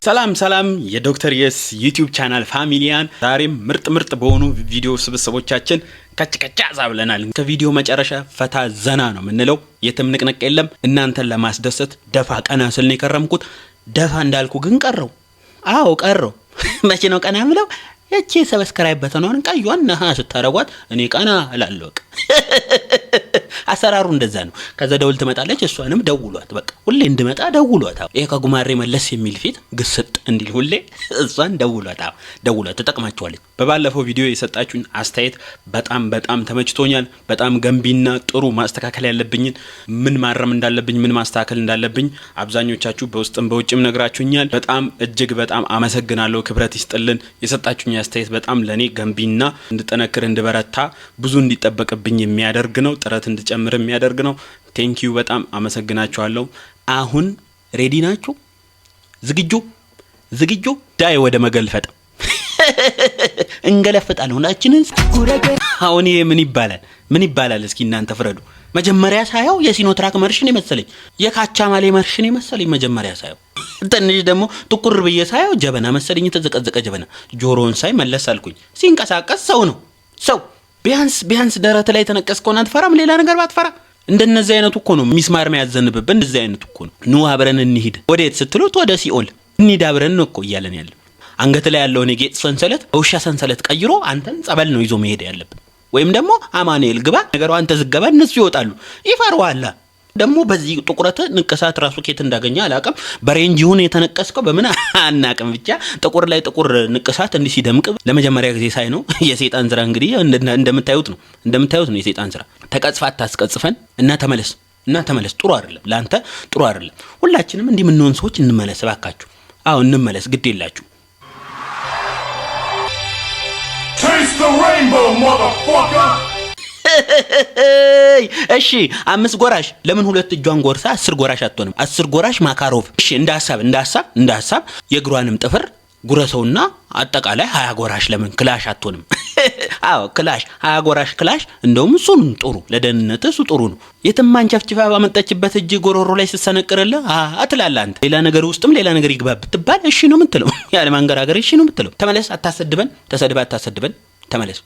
ሰላም የዶክተር የስ ዩቲዩብ ቻናል ፋሚሊያን ዛሬም ምርጥ በሆኑ ቪዲዮ ስብስቦቻችን ከጭ አዛብለናል። ከቪዲዮ መጨረሻ ፈታ ዘና ነው ምንለው። የትም ንቅንቅ የለም። እናንተን ለማስደሰት ደፋ ቀና ስል ነው የከረምኩት። ደፋ እንዳልኩ ግን ቀረው። አዎ ቀረው። መቼ ነው ቀና ምለው? እቺ ሰብስክራይብ በተኗን ቀዩን ነሃ ስታረጓት እኔ ቀና እላለሁ። አሰራሩ እንደዛ ነው። ከዛ ደውል ትመጣለች፣ እሷንም ደውሏት። በቃ ሁሌ እንድመጣ ደውሏት። ይሄ ከጉማሬ መለስ የሚል ፊት ግስጥ እንዲል ሁሌ እሷን ደውሏት። ደውሏት ተጠቅማችኋለች። በባለፈው ቪዲዮ የሰጣችሁኝ አስተያየት በጣም ተመችቶኛል። በጣም ገንቢና ጥሩ ማስተካከል ያለብኝን ምን ማረም እንዳለብኝ ምን ማስተካከል እንዳለብኝ አብዛኞቻችሁ በውስጥም በውጭም ነግራችሁኛል። በጣም እጅግ በጣም አመሰግናለሁ። ክብረት ይስጥልን። የሰጣችሁኝ አስተያየት በጣም ለኔ ገንቢና እንድጠነክር እንድበረታ ብዙ እንዲጠበቅብኝ የሚያደርግ ነው። ጥረት እንድጨምር የሚያደርግ ነው። ቴንኪዩ በጣም አመሰግናችኋለሁ። አሁን ሬዲ ናችሁ? ዝግጁ ዳይ ወደ መገልፈጥ እንገለፍጣለን ሁላችንን። አሁን ይሄ ምን ይባላል እስኪ እናንተ ፍረዱ። መጀመሪያ ሳየው የሲኖትራክ መርሽን የመሰለኝ የካቻማሌ መርሽን የመሰለኝ መጀመሪያ ሳየው። ትንሽ ደግሞ ጥቁር ብዬ ሳየው ጀበና መሰለኝ፣ ተዘቀዘቀ ጀበና። ጆሮውን ሳይ መለስ አልኩኝ። ሲንቀሳቀስ ሰው ነው ሰው። ቢያንስ ደረት ላይ ተነቀስከውና አትፈራም? ሌላ ነገር ባትፈራ እንደነዚህ አይነቱ እኮ ነው ሚስማር የሚያዘንብብ። እንደዚህ አይነቱ እኮ ነው። ኑ አብረን እንሂድ። ወዴት ስትሉት ወደ ሲኦል እንሂድ አብረን ነው እኮ እያለን ያለው። አንገት ላይ ያለውን የጌጥ ሰንሰለት በውሻ ሰንሰለት ቀይሮ አንተን ጸበል ነው ይዞ መሄድ ያለብን። ወይም ደግሞ አማኑኤል ግባ ነገሩ አንተ ዝገባ እነሱ ይወጣሉ ይፈርዋላ። ደግሞ በዚህ ጥቁረት ንቅሳት ራሱ ኬት እንዳገኘ አላቀም። በሬንጅ ይሁን የተነቀስከው በምን አናቀም። ብቻ ጥቁር ላይ ጥቁር ንቅሳት እንዲህ ሲደምቅ ለመጀመሪያ ጊዜ ሳይ ነው። የሰይጣን ስራ እንግዲህ እንደምታዩት ነው የሰይጣን ስራ። ተቀጽፋት ታስቀጽፈን እና ተመለስ። ጥሩ አይደለም፣ ላንተ ጥሩ አይደለም። ሁላችንም እንዲህ ምንሆን ሰዎች እንመለስ ባካችሁ። አዎ እንመለስ፣ ግድ የላችሁ። Taste the rainbow, motherfucker! እሺ 5 ጎራሽ ለምን 2 እጇን ጎርሳ 10 ጎራሽ አትሆንም? 10 ጎራሽ ማካሮቭ። እሺ እንደ ሐሳብ የግሯንም ጥፍር ጉረሰውና አጠቃላይ 20 ጎራሽ ለምን ክላሽ አትሆንም? አዎ ክላሽ 20 ጎራሽ ክላሽ። እንደውም እሱን ጥሩ ለደህንነት እሱ ጥሩ ነው። የትማንቸፍጭፋ ባመጣችበት እጅ ጎሮሮ ላይ ሲሰነቅርልህ አትላለህ አንተ። ሌላ ነገር ውስጥም ሌላ ነገር ይግባ ብትባል እሺ ነው የምትለው። ያለ ማንገራገር እሺ ነው የምትለው። ተመለስ፣ አታሰድበን። አታሰድበን፣ ተመለስ።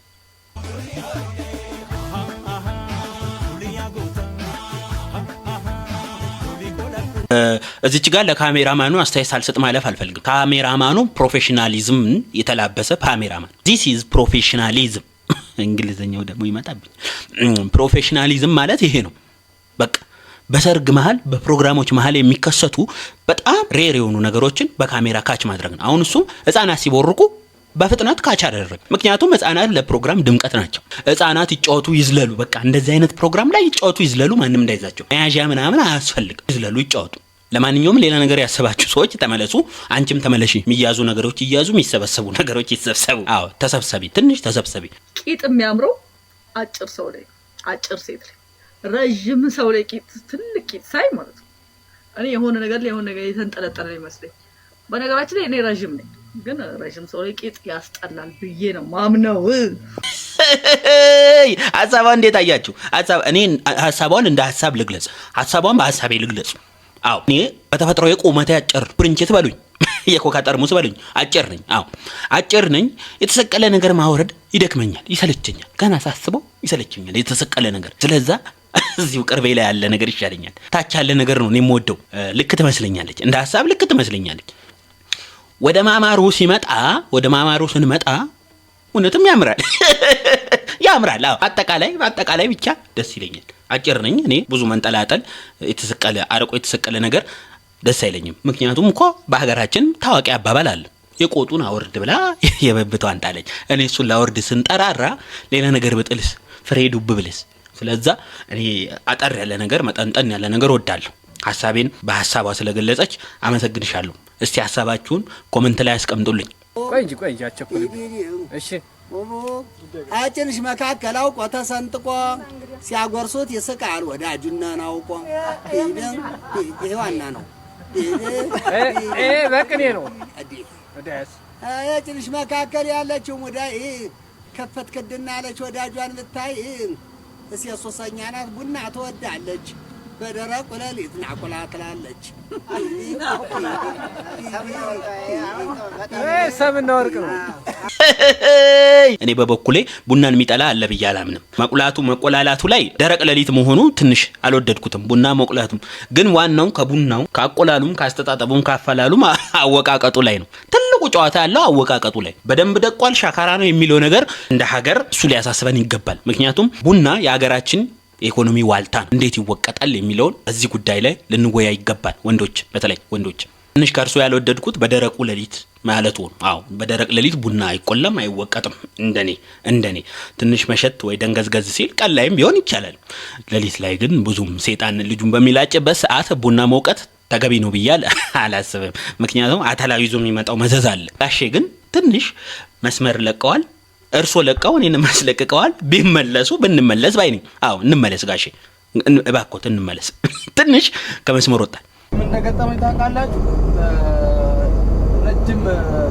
እዚች ጋር ለካሜራማኑ አስተያየት ሳልሰጥ ማለፍ አልፈልግም። ካሜራማኑ ፕሮፌሽናሊዝም የተላበሰ ካሜራማን። this is professionalism እንግሊዘኛው ደግሞ ይመጣብኝ። ፕሮፌሽናሊዝም ማለት ይሄ ነው። በቃ በሰርግ መሃል በፕሮግራሞች መሃል የሚከሰቱ በጣም ሬር የሆኑ ነገሮችን በካሜራ ካች ማድረግ ነው። አሁን እሱም ህፃናት ሲቦርቁ በፍጥነት ካች አደረገ። ምክንያቱም ህፃናት ለፕሮግራም ድምቀት ናቸው። ህፃናት ይጫወቱ ይዝለሉ። በቃ እንደዚህ አይነት ፕሮግራም ላይ ይጫወቱ ይዝለሉ። ማንም እንዳይዛቸው መያዣ ምናምን አያስፈልግም። ይዝለሉ ይጫወቱ። ለማንኛውም ሌላ ነገር ያሰባችሁ ሰዎች ተመለሱ። አንቺም ተመለሺ። የሚያዙ ነገሮች ይያዙ፣ የሚሰበሰቡ ነገሮች ይሰበሰቡ። አዎ ትንሽ ተሰብሰቢ። ቂጥ የሚያምረው አጭር ሰው ላይ አጭር ሴት ላይ ረጅም ሰው ላይ ቂጥ ትልቅ ቂጥ ሳይ ማለት ነው እኔ የሆነ ነገር የተንጠለጠለ ይመስለኝ። በነገራችን ላይ እኔ ረጅም ነኝ፣ ግን ረጅም ሰው ላይ ቂጥ ያስጠላል ብዬ ነው ማምነው። ሐሳቧን እንዴት አያችሁ? እኔ ሐሳቧን እንደ ሐሳብ ልግለጽ፣ ሐሳቧን በሐሳቤ ልግለጽ። አዎ እኔ በተፈጥሮ የቁመቴ አጭር ፕሪንቼት በሉኝ፣ የኮካ ጠርሙስ በሉኝ፣ አጭር ነኝ። የተሰቀለ ነገር ማውረድ ይደክመኛል፣ ይሰለቸኛል። ገና ሳስበው ይሰለቸኛል የተሰቀለ ነገር። ስለዛ እዚሁ ቅርቤ ላይ ያለ ነገር ይሻለኛል። ታች ያለ ነገር ነው እኔ የምወደው። ልክ ትመስለኛለች፣ እንደ ሐሳብ ልክ ትመስለኛለች። ወደ ማማሩ ስንመጣ እውነትም ያምራል። አዎ አጠቃላይ ብቻ ደስ ይለኛል። አጭር ነኝ እኔ። ብዙ መንጠላጠል አርቆ የተሰቀለ ነገር ደስ አይለኝም። ምክንያቱም እኮ በሀገራችን ታዋቂ አባባል አለ፣ የቆጡን አወርድ ብላ የበብቷን ጣለች። እኔ እሱን ላወርድ ስንጠራራ ሌላ ነገር ብጥልስ፣ ፍሬ ዱብ ብልስ። ስለዛ እኔ አጠር ያለ ነገር መጠንጠን ያለ ነገር ወዳለሁ። ሐሳቤን በሐሳቧ ስለገለጸች አመሰግንሻለሁ። እስቲ ሐሳባችሁን ኮሜንት ላይ አስቀምጡልኝ። ቆይ እንጂ አቸኩልኝ። እሺ አጭንሽ መካከል አውቆ ተሰንጥቆ ሲያጎርሱት ይስቃል ወዳጁና ናውቆ። ይሄ ዋና ነው። በቅኔ ነው። አጭንሽ መካከል ያለችው ሙዳይ ከፈት ክድና ያለች ወዳጇን ልታይ እስ የሶሰኛ ናት ቡና ትወዳለች። በደረቁ ሌሊት ናቁላ ትላለች። ሰምና ወርቅ ነው። እኔ በበኩሌ ቡናን የሚጠላ አለ ብዬ አላምንም። መቁላቱ መቆላላቱ ላይ ደረቅ ሌሊት መሆኑ ትንሽ አልወደድኩትም። ቡና መቁላቱም ግን ዋናው ከቡናው ካቆላሉም ካስተጣጠቡም ካፈላሉም አወቃቀጡ ላይ ነው። ትልቁ ጨዋታ ያለው አወቃቀጡ ላይ በደንብ ደቋል ሻካራ ነው የሚለው ነገር እንደ ሀገር እሱ ሊያሳስበን ይገባል። ምክንያቱም ቡና የሀገራችን ኢኮኖሚ ዋልታ እንዴት ይወቀጣል የሚለውን በዚህ ጉዳይ ላይ ልንወያይ ይገባል። ወንዶች በተለይ ወንዶች ትንሽ ከርሶ ያልወደድኩት በደረቁ ሌሊት ማለቱ ነው። አዎ በደረቅ ሌሊት ቡና አይቆላም አይወቀጥም። እንደኔ ትንሽ መሸት ወይ ደንገዝገዝ ሲል ቀን ላይም ቢሆን ይቻላል። ሌሊት ላይ ግን ብዙም ሴጣን ልጁን በሚላጭበት ሰዓት ቡና መውቀት ተገቢ ነው ብዬ አላስብም። ምክንያቱም አተላው ይዞ የሚመጣው መዘዝ አለ። ጋሼ ግን ትንሽ መስመር ለቀዋል። እርሶ ለቀው እኔን ማስለቀቀዋል። ቢመለሱ ብንመለስ ባይ ነኝ። አዎ እንመለስ ጋሼ እባክዎት እንመለስ። ትንሽ ከመስመር ወጣ። ምን ተገጠመኝ ታውቃላችሁ? ረጅም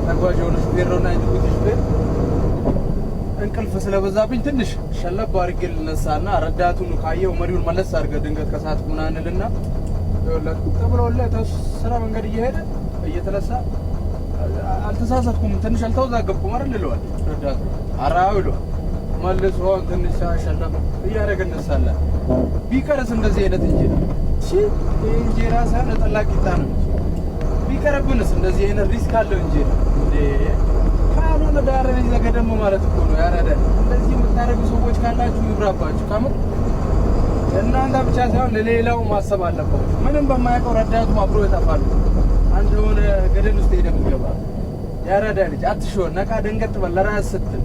ተጓዥ የሆነ ሹፌር ነውና የጅቡቲ ሹፌር እንቅልፍ ስለበዛብኝ ትንሽ ሸለብ አድርጌ ልነሳና ረዳቱን ካየው መሪውን መለስ አድርገህ ድንገት ከሰዓት ምናንልና ተብሎለት ስራ መንገድ እየሄደ እየተነሳ አልተሳሳትኩም ትንሽ አልተወዛገብኩም አይደል ይለዋል ረዳቱ። አራው ይለዋል መልሶ ትንሽ ሸለብ እያደረገ እነሳለ። ቢቀርስ እንደዚህ አይነት እንጂ እሺ እንጀራ ሳይሆን ጠላቂታ ነው። ቢቀርብንስ እንደዚህ አይነት ሪስክ አለው እንጂ ካልሆነ ዳር ይዘገደም ማለት እኮ ነው። ያረደ እንደዚህ የምታረጉ ሰዎች ካላችሁ ይብራባችሁ። ካሙ እናንተ ብቻ ሳይሆን ለሌላው ማሰብ አለባችሁ። ምንም በማያውቀው ረዳቱ አብሮ ይጠፋሉ። አንድ ሆነ ገደል ውስጥ ሄደም ይገባል። ያረዳ ልጅ አትሾህ ነቃ ደንገጥ በለራስ ስትል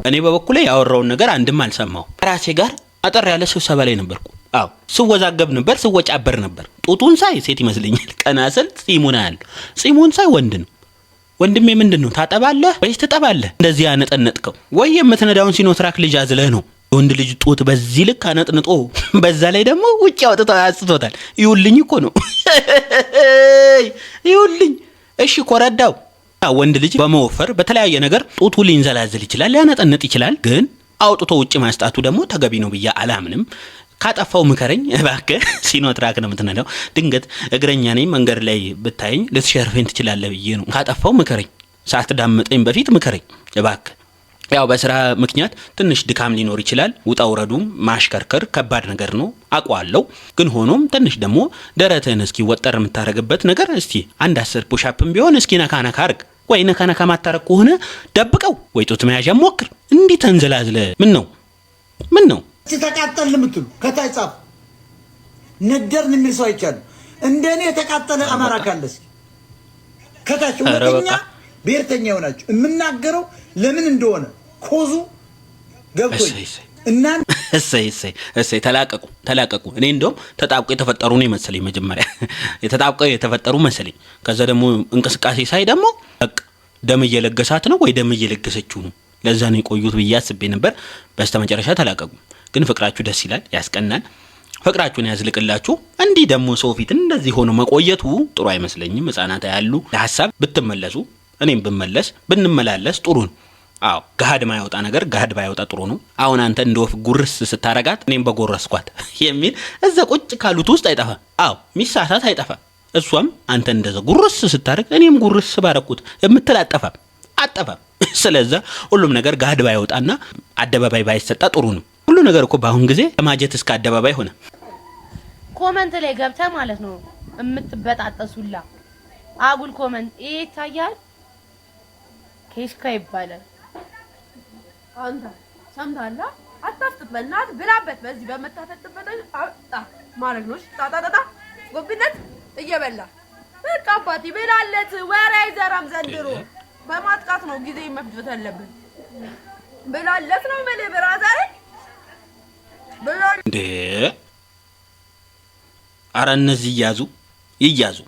እኔ በበኩሌ ያወራውን ነገር አንድም አልሰማው። ራሴ ጋር አጠር ያለ ስብሰባ ላይ ነበርኩ። አዎ ስወዛገብ ነበር፣ ስወጫበር ነበር። ጡቱን ሳይ ሴት ይመስልኛል። ቀናሰል ጺሙን አያል ጺሙን ሳይ ወንድ ነው። ወንድሜ ምንድነው ታጠባለህ ወይስ ትጠባለህ? እንደዚህ አነጠነጥከው ወይ የምትነዳውን ሲኖትራክ ልጅ አዝለህ ነው? ወንድ ልጅ ጡት በዚህ ልክ አነጥንጦ በዛ ላይ ደግሞ ውጭ አውጥተው ያስቶታል። ይውልኝ እኮ ነው ይውልኝ። እሺ ኮረዳው ወንድ ልጅ በመወፈር በተለያየ ነገር ጡቱ ሊንዘላዘል ይችላል፣ ሊያነጠንጥ ይችላል። ግን አውጥቶ ውጭ ማስጣቱ ደግሞ ተገቢ ነው ብዬ አላምንም። ካጠፋው ምከረኝ እባክህ። ሲኖትራክ ነው የምትነዳው። ድንገት እግረኛ ነኝ መንገድ ላይ ብታየኝ ልትሸርፈኝ ትችላለህ ብዬ ነው። ካጠፋው ምከረኝ፣ ሳትዳምጠኝ በፊት ምከረኝ እባክህ። ያው በስራ ምክንያት ትንሽ ድካም ሊኖር ይችላል። ውጣ ውረዱም ማሽከርከር ከባድ ነገር ነው አውቀዋለሁ። ግን ሆኖም ትንሽ ደግሞ ደረትህን እስኪ ወጠር የምታረግበት ነገር እስቲ አንድ 10 ፑሻፕም ቢሆን እስኪ ነካ ነካ አርግ። ወይ ነካ ነካ ማታረግ ከሆነ ደብቀው ወይ ጡት መያዣ ሞክር። እንዲህ ተንዘላዝለ ምን ነው ተቃጠል ለምትሉ ከታይ ጻፍ ነገርን የሚል ሰው አይቻል። እንደኔ የተቃጠለ አማራ ካለስ ከታች ወደኛ ብሔርተኛ ሆናችሁ የምናገረው ለምን እንደሆነ ኮዙ ገብቶኝ እናንተ እሰይ ተላቀቁ። እኔ እንደውም ተጣብቆ የተፈጠሩ ነው መሰለኝ። መጀመሪያ የተጣብቀው የተፈጠሩ መሰለኝ። ከዛ ደግሞ እንቅስቃሴ ሳይ ደግሞ በቃ ደም እየለገሳት ነው ወይ ደም እየለገሰችው ነው። ለዛ ነው የቆዩት ብዬ አስቤ ነበር። በስተመጨረሻ ተላቀቁ። ግን ፍቅራችሁ ደስ ይላል፣ ያስቀናል። ፍቅራችሁን ያዝልቅላችሁ። እንዲህ ደግሞ ሰው ፊት እንደዚህ ሆኖ መቆየቱ ጥሩ አይመስለኝም። ህፃናት ያሉ ለሐሳብ ብትመለሱ እኔም ብመለስ ብንመላለስ ጥሩ ነው። አዎ ጋድ ማያወጣ ነገር ጋድ ባያወጣ ጥሩ ነው። አሁን አንተ እንደወፍ ጉርስ ስታረጋት እኔም በጎረስኳት የሚል እዛ ቁጭ ካሉት ውስጥ አይጠፋ። አዎ ሚሳሳት አይጠፋ። እሷም አንተ እንደዛ ጉርስ ስታረግ እኔም ጉርስ ባረኩት የምትል አጠፋ። ስለዚህ ሁሉም ነገር ጋድ ባያወጣና አደባባይ ባይሰጣ ጥሩ ነው። ሁሉ ነገር እኮ በአሁን ጊዜ ከማጀት እስከ አደባባይ ሆነ። ኮመንት ላይ ገብተህ ማለት ነው የምትበጣጠሱላ አጉል ኮመንት ይታያል። ኬሽካ ይባላል። አንተ ሰምታላ አታፍጥጥ፣ በእናት ብላበት። በዚህ በመታፈጥበት ማረግ ነው። ጣጣጣ ጎብነት እየበላ በቃ አባቴ ብላለት። ወሬ አይዘራም ዘንድሮ። በማጥቃት ነው ጊዜ መፍጀት ያለብን። ብላለት ነው ማለት ብራዘር እንዴ! ኧረ እነዚህ ይያዙ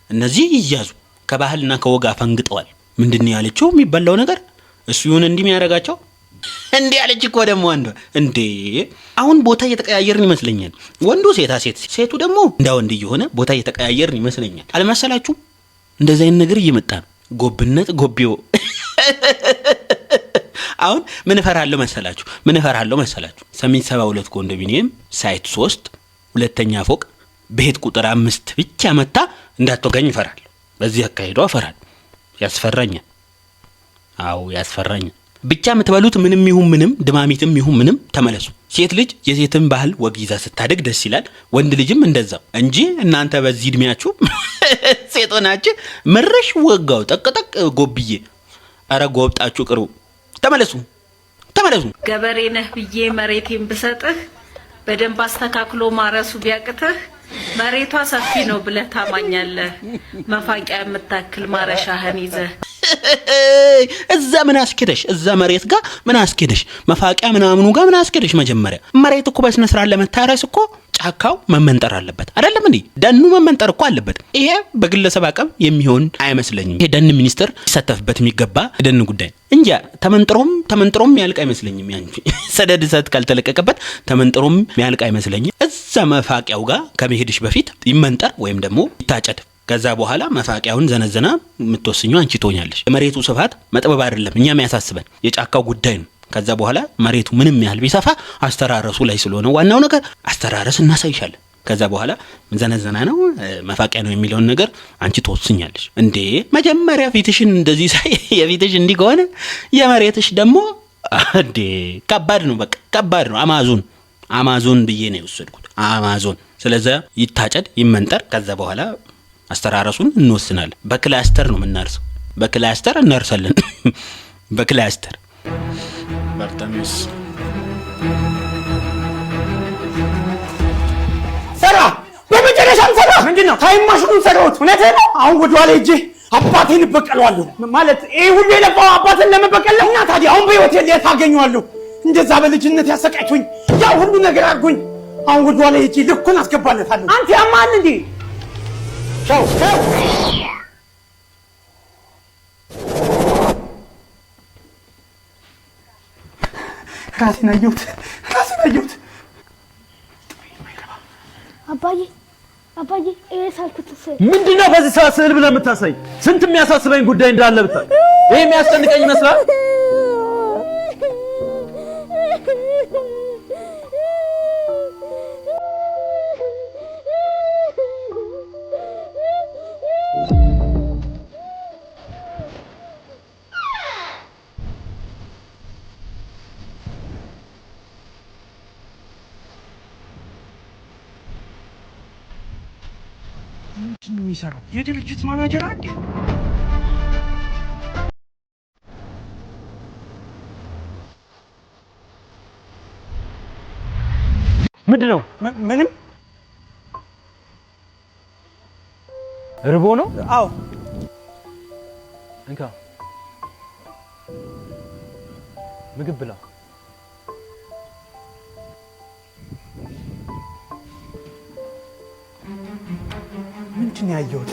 እነዚህ ይያዙ። ከባህልና ከወጋ ፈንግጠዋል። ምንድነው ያለችው የሚበላው ነገር እሱ ይሁን እንዲህ የሚያረጋቸው እንዴ ያለች እኮ ደግሞ ወንዱ እንዴ! አሁን ቦታ እየተቀያየርን ይመስለኛል። ወንዱ ሴቱ ደግሞ እንደ ወንድ እየሆነ ቦታ እየተቀያየርን ይመስለኛል። አልመሰላችሁም? እንደዚህ አይነት ነገር እየመጣ ነው። ጎብነት ጎቢው አሁን ምን እፈራለሁ መሰላችሁ? ሰሜን 72 ኮንዶሚኒየም ሳይት 3 ሁለተኛ ፎቅ ቤት ቁጥር 5 ብቻ መታ እንዳትወጋኝ ይፈራል። በዚህ አካሄዷ ይፈራል። ያስፈራኛል። አው ያስፈራኛል። ብቻ የምትበሉት ምንም ይሁን ምንም ድማሚትም ይሁን ምንም ተመለሱ። ሴት ልጅ የሴትን ባህል ወግ ይዛ ስታደግ ደስ ይላል። ወንድ ልጅም እንደዛው እንጂ እናንተ በዚህ እድሜያችሁ ሴት ሆናችሁ ምርሽ ወጋው ጠቅጠቅ ጎብዬ አረ ጎብጣችሁ ቅሩ። ተመለሱ። ገበሬ ነህ ብዬ መሬቴን ብሰጥህ በደንብ አስተካክሎ ማረሱ ቢያቅትህ መሬቷ ሰፊ ነው ብለህ ታማኛለህ። መፋቂያ የምታክል ማረሻህን ይዘህ እዛ ምን አስከደሽ? እዛ መሬት ጋር ምን አስከደሽ? መፋቂያ ምናምኑ ጋር ምን አስከደሽ? መጀመሪያ መሬት እኮ በስነ ስርዓት ለመታረስ እኮ ጫካው መመንጠር አለበት አይደለም እንዴ? ደኑ መመንጠር እኮ አለበት። ይሄ በግለሰብ አቅም የሚሆን አይመስለኝም። ይሄ ደን ሚኒስተር ይሳተፍበት የሚገባ ደን ጉዳይ እንጂ ተመንጥሮም ያልቅ አይመስለኝም። ያንቺ ሰደድ እሳት ካልተለቀቀበት ተመንጥሮም ያልቅ አይመስለኝም። እዛ መፋቂያው ጋር ከመሄድሽ በፊት ይመንጠር ወይም ደግሞ ይታጨድ። ከዛ በኋላ መፋቂያውን ዘነዘና የምትወስኙ አንቺ ትሆኛለሽ። የመሬቱ ስፋት መጥበብ አይደለም እኛም ያሳስበን የጫካው ጉዳይ ነው። ከዛ በኋላ መሬቱ ምንም ያህል ቢሰፋ አስተራረሱ ላይ ስለሆነ ዋናው ነገር አስተራረስ እናሳይሻለን። ከዛ በኋላ ዘነዘና ነው መፋቂያ ነው የሚለውን ነገር አንቺ ትወስኛለሽ። እንዴ መጀመሪያ ፊትሽን እንደዚህ ሳይ የፊትሽ እንዲህ ከሆነ የመሬትሽ ደግሞ እንዴ ከባድ ነው። በቃ ከባድ ነው። አማዞን ብዬ ነው የወሰድኩት። አማዞን። ስለዚህ ይታጨድ ይመንጠር። ከዛ በኋላ አስተራረሱን እንወስናለን። በክላስተር ነው የምናርሰው። በክላስተር እናርሳለን። በክላስተር ባርታሚስ ሰራ በመጨረሻም ሰራ። ምንድነው? ታይም ማሽኑን ሰራሁት። እውነትህ ነው። አሁን ወደ ኋላ ሄጄ አባቴን እበቀለዋለሁ። ማለት ይሄ ሁሉ የለፋው አባቴን ለመበቀል ነው። እና ታዲያ አሁን በህይወት የት አገኘዋለሁ? እንደዛ በልጅነት ያሰቃይቶኝ ያ ሁሉ ነገር አድርጎኝ አሁን ወደ ኋላ ሄጄ ልኩን አስገባለታለሁ። አንተ ያማል እንዴ? ቻው ራሴን አየሁት። አባዬ ሳልኩት ምንድነው በዚህ ሰዓት ስዕል ብለህ የምታሳይ? ስንት የሚያሳስበኝ ጉዳይ እንዳለ ብታይ ይሄ የሚያስጨንቀኝ ይመስላል? ምንድነው የሚሰራው? የድርጅት ማናጀር አንዴ ምንድነው? ምንም ርቦ ነው? አዎ እንካ ምግብ ብላ። ምንድነው ያየሁት?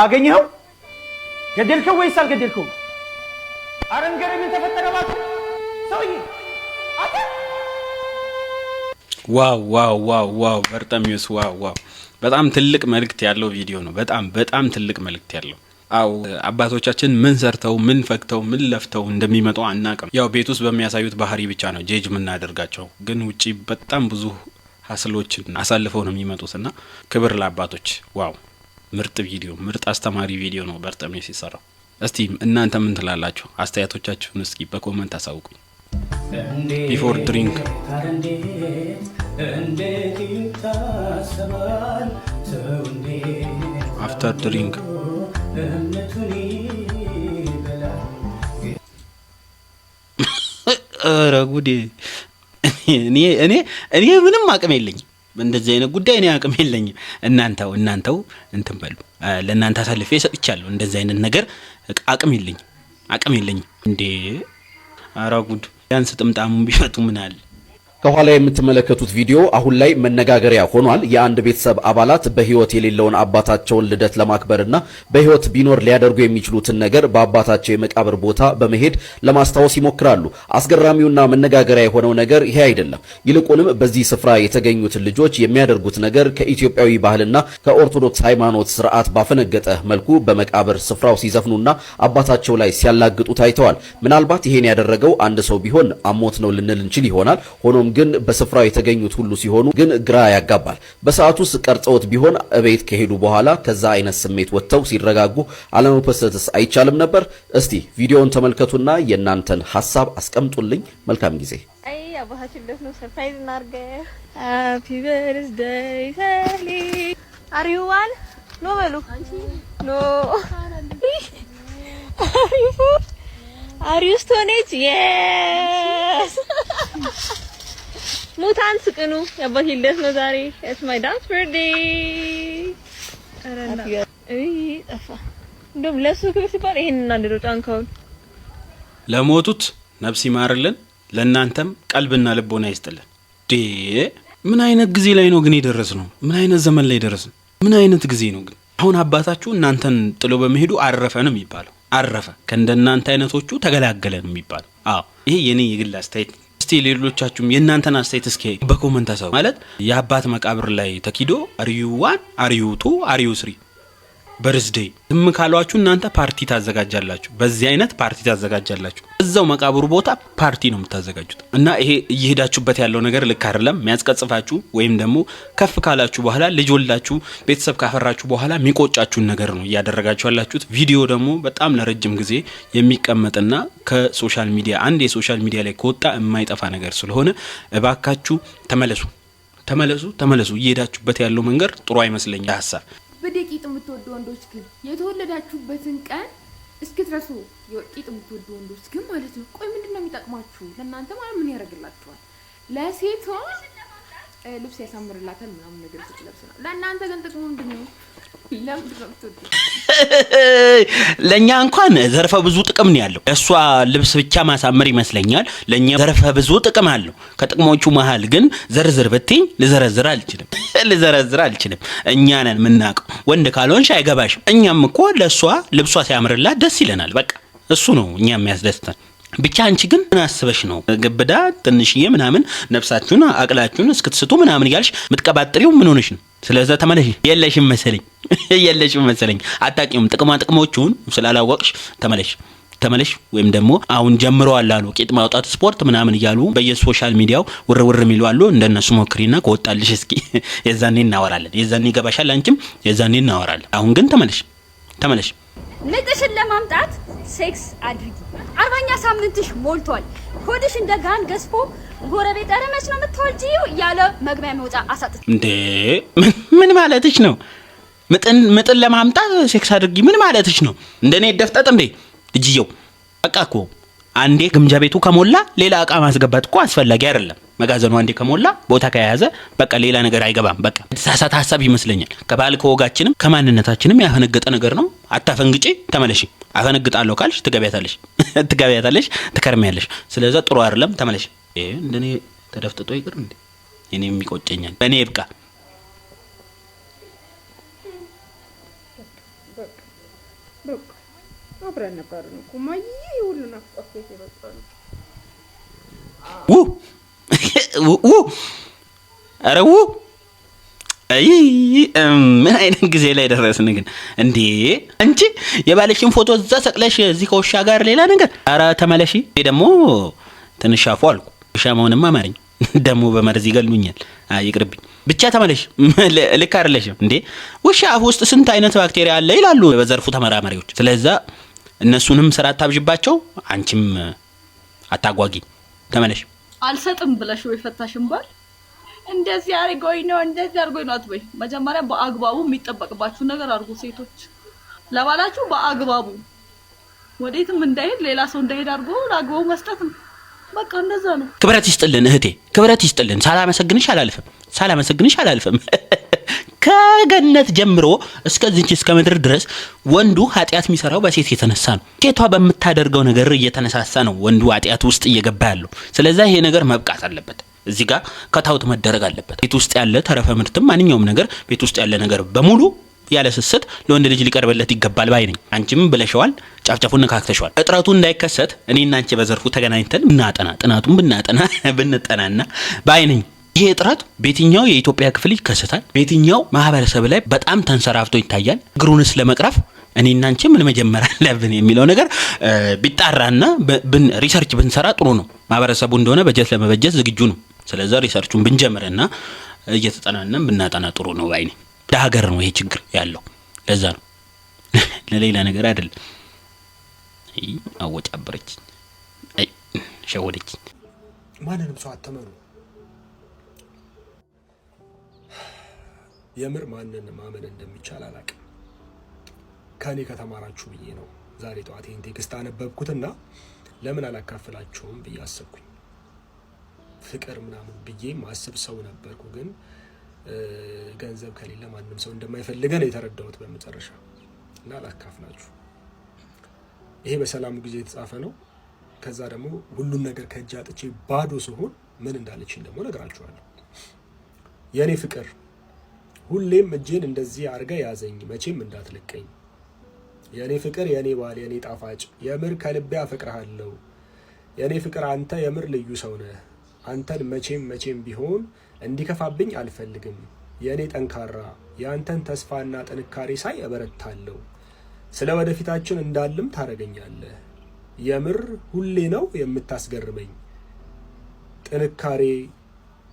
አገኘኸው? ገደልከው ወይስ አልገደልከው? ኧረ ንገረኝ፣ ምን ተፈጠረ እባክህ ሰውዬ? ዋው በርጠሚዮስ ዋው በጣም ትልቅ መልእክት ያለው ቪዲዮ ነው። በጣም ትልቅ መልእክት ያለው። አው አባቶቻችን ምን ሰርተው ምን ፈክተው ምን ለፍተው እንደሚመጡ አናውቅም። ያው ቤት ውስጥ በሚያሳዩት ባህሪ ብቻ ነው ጄጅ የምናደርጋቸው። ግን ውጪ በጣም ብዙ ሀስሎችን አሳልፈው ነው የሚመጡትና ክብር ለአባቶች። ዋው ምርጥ ቪዲዮ፣ ምርጥ አስተማሪ ቪዲዮ ነው በርጠሚዮስ የሰራው። እስቲ እናንተ ምን ትላላችሁ? አስተያየቶቻችሁን እስኪ በኮሜንት አሳውቁኝ። ቢፎር ድሪንክ አፍተር ድሪንክ ኧረ ጉዴ! እኔ ምንም አቅም የለኝም እንደዚህ አይነት ጉዳይ። እኔ አቅም የለኝም። እናንተው እንትን በሉ። ለእናንተ አሳልፌ ሰጥቻለሁ። እንደዚህ አይነት ነገር አቅም የለኝም እንዴ! ኧረ ጉድ! ቢያንስ ጥምጣሙን ቢፈቱ ምን አለ? ከኋላ የምትመለከቱት ቪዲዮ አሁን ላይ መነጋገሪያ ሆኗል። የአንድ ቤተሰብ አባላት በህይወት የሌለውን አባታቸውን ልደት ለማክበርና በህይወት ቢኖር ሊያደርጉ የሚችሉትን ነገር በአባታቸው የመቃብር ቦታ በመሄድ ለማስታወስ ይሞክራሉ። አስገራሚውና መነጋገሪያ የሆነው ነገር ይሄ አይደለም። ይልቁንም በዚህ ስፍራ የተገኙት ልጆች የሚያደርጉት ነገር ከኢትዮጵያዊ ባህልና ከኦርቶዶክስ ሃይማኖት ስርዓት ባፈነገጠ መልኩ በመቃብር ስፍራው ሲዘፍኑና አባታቸው ላይ ሲያላግጡ ታይተዋል። ምናልባት ይሄን ያደረገው አንድ ሰው ቢሆን አሞት ነው ልንል እንችል ይሆናል። ሆኖም ግን በስፍራው የተገኙት ሁሉ ሲሆኑ ግን ግራ ያጋባል። በሰዓቱስ ቀርጸውት ቢሆን እቤት ከሄዱ በኋላ ከዛ አይነት ስሜት ወጥተው ሲረጋጉ አለመፖስተትስ አይቻልም ነበር? እስቲ ቪዲዮውን ተመልከቱና የእናንተን ሐሳብ አስቀምጡልኝ። መልካም ጊዜ። አይ አባታችን ደስ ነው ሰርፕራይዝ እናርገ ሃፒ በርዝዴይ ሰሊ አሪዋን ኖ በሉ ኖ አሪዩ ስቶኔጅ የስ ሙታን ስቅኑ ያባቴ ልደት ነው ዛሬ። ኢትስ ማይ ዳንስ በርዝዴይ። አረና ጠፋ እንደውም ለሱ ክብር ሲባል ይሄንን አንደው ጫንካውን ለሞቱት ነፍስ ይማርልን፣ ለእናንተም ቀልብና ልቦና ይስጥልን። ምን አይነት ጊዜ ላይ ነው ግን የደረስነው? ምን አይነት ዘመን ላይ ደረስን? ምን አይነት ጊዜ ነው ግን? አሁን አባታችሁ እናንተን ጥሎ በመሄዱ አረፈ ነው የሚባለው። አረፈ ከእንደናንተ አይነቶቹ ተገላገለ ነው የሚባለው። አዎ ይሄ የኔ የግል አስተያየት። እስቲ ሌሎቻችሁም የእናንተን አስተያየት እስኪ በኮመንት አሳው። ማለት የአባት መቃብር ላይ ተኪዶ አሪዩ 1 አሪዩ 2 አሪዩ 3 በርዝዴይ ዝም ካሏችሁ እናንተ ፓርቲ ታዘጋጃላችሁ። በዚህ አይነት ፓርቲ ታዘጋጃላችሁ። እዛው መቃብሩ ቦታ ፓርቲ ነው የምታዘጋጁት። እና ይሄ እየሄዳችሁበት ያለው ነገር ልክ አይደለም። የሚያስቀጽፋችሁ ወይም ደግሞ ከፍ ካላችሁ በኋላ ልጅ ወልዳችሁ ቤተሰብ ካፈራችሁ በኋላ የሚቆጫችሁን ነገር ነው እያደረጋችሁ ያላችሁት። ቪዲዮ ደግሞ በጣም ለረጅም ጊዜ የሚቀመጥና ከሶሻል ሚዲያ አንድ የሶሻል ሚዲያ ላይ ከወጣ የማይጠፋ ነገር ስለሆነ እባካችሁ ተመለሱ፣ ተመለሱ፣ ተመለሱ። እየሄዳችሁበት ያለው መንገድ ጥሩ አይመስለኝም ሐሳብ በደቂቅ የምትወዱ ወንዶች ግን የተወለዳችሁበትን ቀን እስክትረሱ የቂጥ የምትወዱ ወንዶች ግን ማለት ነው። ቆይ ምንድነው የሚጠቅማችሁ? ለእናንተ ማለት ምን ያደርግላችኋል? ለሴቷ ልብስ ያሳምርላታል ምናምን ነገር ስትለብስ ነው። ለእናንተ ግን ጥቅሙ ምንድነው? ለምንድነው የምትወዱ? ለኛ እንኳን ዘርፈ ብዙ ጥቅም ነው ያለው። እሷ ልብስ ብቻ ማሳመር ይመስለኛል። ለኛ ዘርፈ ብዙ ጥቅም አለው። ከጥቅሞቹ መሃል ግን ዘርዝር ብትኝ ልዘረዝር አልችልም። እኛ ነን የምናውቀው። ወንድ ካልሆንሽ አይገባሽም። እኛም እኮ ለሷ ልብሷ ሲያምርላት ደስ ይለናል። በቃ እሱ ነው እኛ የሚያስደስተን። ብቻ አንቺ ግን ምን አስበሽ ነው ግብዳ ትንሽዬ ምናምን ነፍሳችሁን አቅላችሁን እስክትስቱ ምናምን ያልሽ ምትቀባጥሪው ምን ሆነሽ ነው? ስለዚህ ተመለሽ። የለሽም መሰለኝ አጣቂውም ጥቅሞቹን ስላላወቅሽ ተመለሽ። ወይም ደግሞ አሁን ጀምረዋል አሉ ቂጥ ማውጣት ስፖርት ምናምን እያሉ በየሶሻል ሚዲያው ውርውር የሚሉ አሉ። እንደነሱ ሞክሪና ከወጣልሽ እስኪ የዛኔ እናወራለን። የዛኔ ይገባሻል። አንቺም የዛኔ እናወራለን። አሁን ግን ተመለሽ። ምጥሽን ለማምጣት ሴክስ አድርጊ። 40ኛ ሳምንትሽ ሞልቷል። ሆድሽ እንደ ጋን ገዝፎ ጎረቤት አረመች ነው የምትወልጂው ያለ መግቢያ መውጣ አሳጥት እንዴ! ምን ማለትሽ ነው? ምጥን ለማምጣት ሴክስ አድርጊ ምን ማለትሽ ነው? እንደኔ ደፍጠጥ እንዴ ልጅየው? በቃ እኮ አንዴ ግምጃ ቤቱ ከሞላ ሌላ እቃ ማስገባት እኮ አስፈላጊ አይደለም። መጋዘኑ አንዴ ከሞላ ቦታ ከያዘ በቃ ሌላ ነገር አይገባም። በቃ ተሳሳተ ሐሳብ ይመስለኛል። ከባል ከወጋችንም ከማንነታችንም ያፈነገጠ ነገር ነው። አታፈንግጪ፣ ተመለሺ። አፈነግጣለሁ ካልሽ ትገበያታለሽ፣ ትከርሚያለሽ። ስለዚህ ጥሩ አይደለም። ተመለሺ። እንደኔ ተደፍጥጦ ይቅር እንዴ? እኔ የሚቆጨኛል። በእኔ ይብቃ። አብረን ነበር ነው ኩማይ ሁሉና አፍቆት ይበጣሉ። አረው ምን አይነት ጊዜ ላይ ደረስን ግን እንዴ! አንቺ የባለሽን ፎቶ እዛ ሰቅለሽ እዚህ ከውሻ ጋር ሌላ ነገር። አረ ተመለሺ። ደግሞ ትንሽ አፉ አልኩ። ውሻ መሆንማ አማረኝ። ደግሞ በመርዝ ይገሉኛል። ይቅርብኝ። ብቻ ተመለሽ። ልክ አይደለሽም እንዴ! ውሻ አፍ ውስጥ ስንት አይነት ባክቴሪያ አለ ይላሉ በዘርፉ ተመራማሪዎች። ስለዚህ እነሱንም ስራ አታብዥባቸው፣ አንቺም አታጓጊ። ተመለሽ። አልሰጥም ብለሽ ወይ ፈታሽም ባል እንደዚህ አርጎኝ ነው አትበይ። መጀመሪያ በአግባቡ የሚጠበቅባችሁ ነገር አድርጉ። ሴቶች ለባላችሁ በአግባቡ ወዴትም እንዳይሄድ ሌላ ሰው እንዳይሄድ አድርጎ ለአግባቡ መስጠት ነው። በቃ እንደዛ ነው። ክብረት ይስጥልን እህቴ፣ ክብረት ይስጥልን። ሳላመሰግንሽ አላልፍም። ከገነት ጀምሮ እስከዚህ እስከ ምድር ድረስ ወንዱ ኃጢያት የሚሰራው በሴት የተነሳ ነው። ሴቷ በምታደርገው ነገር እየተነሳሳ ነው ወንዱ ኃጢያት ውስጥ እየገባ ያለው። ስለዚህ ይሄ ነገር መብቃት አለበት። እዚህ ጋር ከታውት መደረግ አለበት። ቤት ውስጥ ያለ ተረፈ ምርትም ማንኛውም ነገር ቤት ውስጥ ያለ ነገር በሙሉ ያለ ስስት ለወንድ ልጅ ሊቀርብለት ይገባል ባይ ነኝ። አንቺም ብለሽዋል፣ ጫፍጫፉን ነካክተሽዋል። እጥረቱ እንዳይከሰት እኔና አንቺ በዘርፉ ተገናኝተን ጥናቱን ብንጠናና ባይ ነኝ። ይሄ እጥረት በየትኛው የኢትዮጵያ ክፍል ይከሰታል? በየትኛው ማህበረሰብ ላይ በጣም ተንሰራፍቶ ይታያል? ችግሩንስ ለመቅረፍ እኔና አንቺ ምን መጀመር አለብን የሚለው ነገር ቢጣራና ሪሰርች ብንሰራ ጥሩ ነው። ማህበረሰቡ እንደሆነ በጀት ለመበጀት ዝግጁ ነው። ስለዚህ ሪሰርቹን ብንጀምርና እየተጠናነን ብናጠና ጥሩ ነው ባይ ነኝ። ሀገር ነው ይሄ ችግር ያለው፣ ለዛ ነው ለሌላ ነገር አይደለም። አወጫበረች፣ ሸወደች። ማንንም ሰው አተመኑ። የምር ማንን ማመን እንደሚቻል አላውቅም። ከኔ ከተማራችሁ ብዬ ነው ዛሬ ጠዋት ይሄን ቴክስት አነበብኩትና ለምን አላካፍላችሁም ብዬ አሰብኩኝ። ፍቅር ምናምን ብዬ ማስብ ሰው ነበርኩ፣ ግን ገንዘብ ከሌለ ማንም ሰው እንደማይፈልገን የተረዳሁት በመጨረሻ እና አላካፍላችሁ። ይሄ በሰላሙ ጊዜ የተጻፈ ነው። ከዛ ደግሞ ሁሉን ነገር ከእጅ አጥቼ ባዶ ሲሆን ምን እንዳለችኝ ደግሞ ነግራችኋለሁ። የኔ ፍቅር ሁሌም እጄን እንደዚህ አርጋ ያዘኝ፣ መቼም እንዳትለቀኝ። የኔ ፍቅር፣ የኔ ባል፣ የኔ ጣፋጭ፣ የምር ከልቤ አፈቅርሃለሁ። የኔ ፍቅር አንተ የምር ልዩ ሰው ነህ። አንተን መቼም ቢሆን እንዲከፋብኝ አልፈልግም። የኔ ጠንካራ፣ የአንተን ተስፋና ጥንካሬ ሳይ እበረታለሁ። ስለ ወደፊታችን እንዳልም ታረገኛለህ። የምር ሁሌ ነው የምታስገርመኝ። ጥንካሬ፣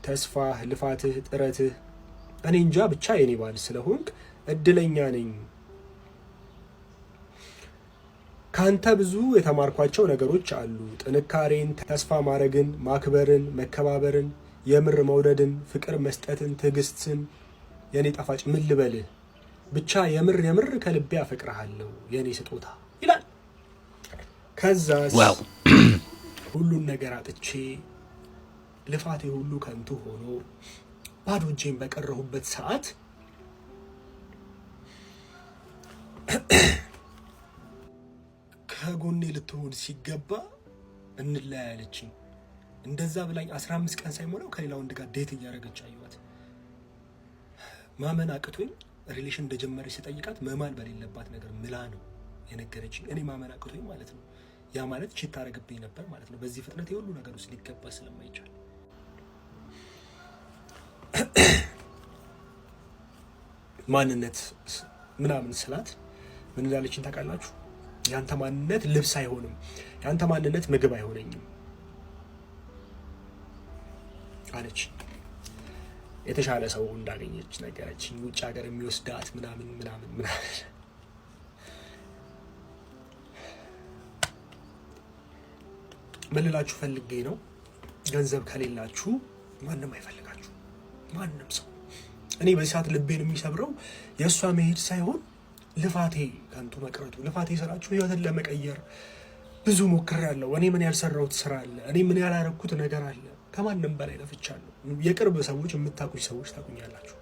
ተስፋህ፣ ልፋትህ፣ ጥረትህ፣ እኔ እንጃ ብቻ የኔ ባል ስለሆንክ እድለኛ ነኝ። ካንተ ብዙ የተማርኳቸው ነገሮች አሉ። ጥንካሬን፣ ተስፋ ማድረግን፣ ማክበርን፣ መከባበርን፣ የምር መውደድን፣ ፍቅር መስጠትን፣ ትዕግስትን። የኔ ጣፋጭ ምን ልበልህ ብቻ የምር ከልቤ አፈቅርሃለሁ የኔ ስጦታ ይላል። ከዛስ ሁሉን ነገር አጥቼ ልፋቴ ሁሉ ከንቱ ሆኖ ባዶ እጄን በቀረሁበት ሰዓት ከጎኔ ልትሆን ሲገባ እንለያያለችኝ። እንደዛ ብላኝ 15 ቀን ሳይሞላው ከሌላ ወንድ ጋር ዴት እያደረገች አየኋት። ማመን አቅቶኝ ሪሌሽን እንደጀመረች ስጠይቃት መማል በሌለባት ነገር ምላ ነው የነገረችኝ። እኔ ማመን አቅቶኝ ማለት ነው። ያ ማለት ቺት ታረግብኝ ነበር ማለት ነው። በዚህ ፍጥነት የሁሉ ነገር ውስጥ ሊገባ ስለማይቻል ማንነት ምናምን ስላት ምን እንዳለችኝ ታውቃላችሁ? ያንተ ማንነት ልብስ አይሆንም፣ ያንተ ማንነት ምግብ አይሆነኝም አለች። የተሻለ ሰው እንዳገኘች ነገረችኝ። ውጭ ሀገር የሚወስዳት ምናምን። ምን ልላችሁ ፈልጌ ነው፣ ገንዘብ ከሌላችሁ ማንም አይፈልጋችሁ፣ ማንም ሰው። እኔ በዚህ ሰዓት ልቤን የሚሰብረው የእሷ መሄድ ሳይሆን ልፋቴ ከንቱ መቅረቱ። ልፋቴ ስራችሁ ህይወትን ለመቀየር ብዙ ሞክሬያለሁ። እኔ ምን ያልሰራሁት ስራ አለ? እኔ ምን ያላረኩት ነገር አለ? ከማንም በላይ ለፍቻለሁ። የቅርብ ሰዎች፣ የምታውቁኝ ሰዎች ታውቁኛላችሁ።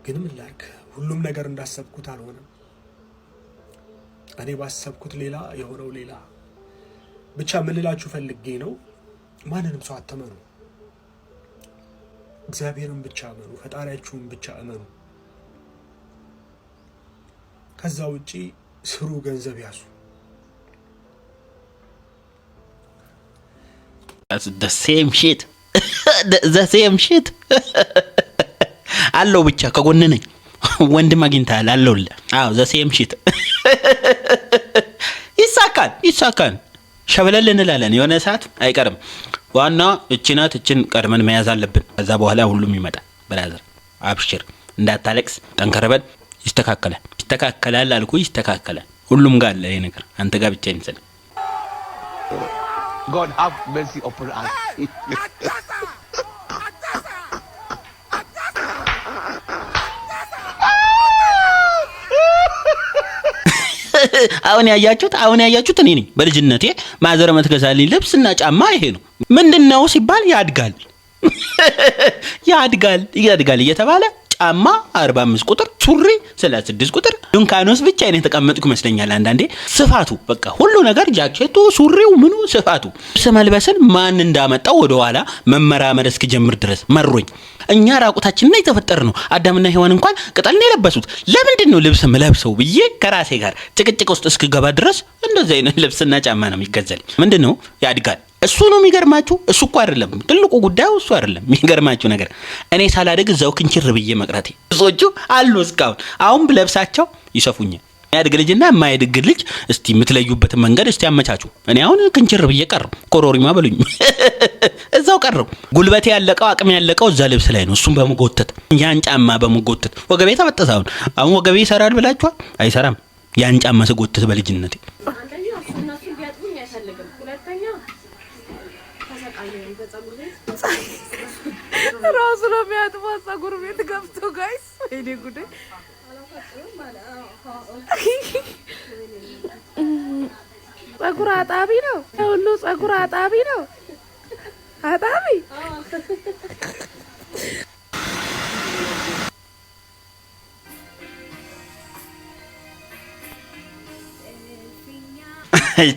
ግን ምን ላድርግ፣ ሁሉም ነገር እንዳሰብኩት አልሆነም። እኔ ባሰብኩት ሌላ የሆነው ሌላ። ብቻ ምን ልላችሁ ፈልጌ ነው፣ ማንንም ሰው አትመኑ። እግዚአብሔርን ብቻ እመኑ፣ ፈጣሪያችሁን ብቻ እመኑ። ከዛ ውጪ ስሩ፣ ገንዘብ ያዙ። the same shit አለው። ብቻ ከጎን ነኝ፣ ወንድም አግኝተሃል አለውልህ። አዎ the same shit ይሳካል። ሸበለል እንላለን፣ የሆነ ሰዓት አይቀርም። ዋና እቺ ናት። እቺን ቀድመን መያዝ አለብን። ከዛ በኋላ ሁሉም ይመጣል። ብራዘር አብሽር፣ እንዳታለቅስ፣ ጠንከር በል። ይስተካከላል አልኩ፣ ይስተካከላል። ሁሉም ጋር አለ ይሄ ነገር፣ አንተ ጋር ብቻ ይንሰል። God have mercy upon us. አሁን ያያችሁት እኔ ነኝ። በልጅነቴ ማዘር መትገዛልኝ ልብስና ጫማ ይሄ ነው። ምንድነው ሲባል ያድጋል እየተባለ ጫማ 45 ቁጥር፣ ሱሪ 36 ቁጥር ዱንካኖስ ብቻ እኔ ተቀመጥኩ ይመስለኛል አንዳንዴ። ስፋቱ በቃ ሁሉ ነገር ጃኬቱ፣ ሱሪው፣ ምኑ ስፋቱ መልበስን ማን እንዳመጣው ወደ ኋላ መመራመር እስኪጀምር ድረስ መሮኝ። እኛ ራቁታችንና የተፈጠረ ነው። አዳምና ሔዋን እንኳን ቅጠል ነው የለበሱት። ለምንድን ነው ልብስ ምለብሰው ብዬ ከራሴ ጋር ጭቅጭቅ ውስጥ እስክገባ ድረስ እንደዚህ አይነት ልብስና ጫማ ነው የሚገዛልኝ። ምንድን ነው ያድጋል። እሱ ነው የሚገርማችሁ። እሱ እኮ አይደለም ትልቁ ጉዳዩ፣ እሱ አይደለም የሚገርማችሁ ነገር። እኔ ሳላደግ እዛው ክንችር ብዬ መቅረቴ። ብዙዎቹ አሉ እስካሁን አሁን ብለብሳቸው ይሰፉኛል። ያድግ ልጅና የማያድግ ልጅ እስቲ የምትለዩበትን መንገድ እስቲ አመቻቹ። እኔ አሁን ክንችር ብዬ ቀረው። ኮሮሪማ በሉኝ እዛው ቀረው። ጉልበቴ ያለቀው አቅሜ ያለቀው እዛ ልብስ ላይ ነው። እሱም በመጎተት ያን ጫማ በመጎተት ወገቤ ተበጠሰ። አሁን ወገቤ ይሰራል ብላችኋል? አይሰራም። ያን ጫማ ስጎተት በልጅነቴ ራሱ ነው የሚያጥበው ፀጉር ቤት ገብቶ ጋይስ። ወይኔ ጉዴ! ፀጉር አጣቢ ነው ሁሉ ፀጉር አጣቢ ነው አጣቢ።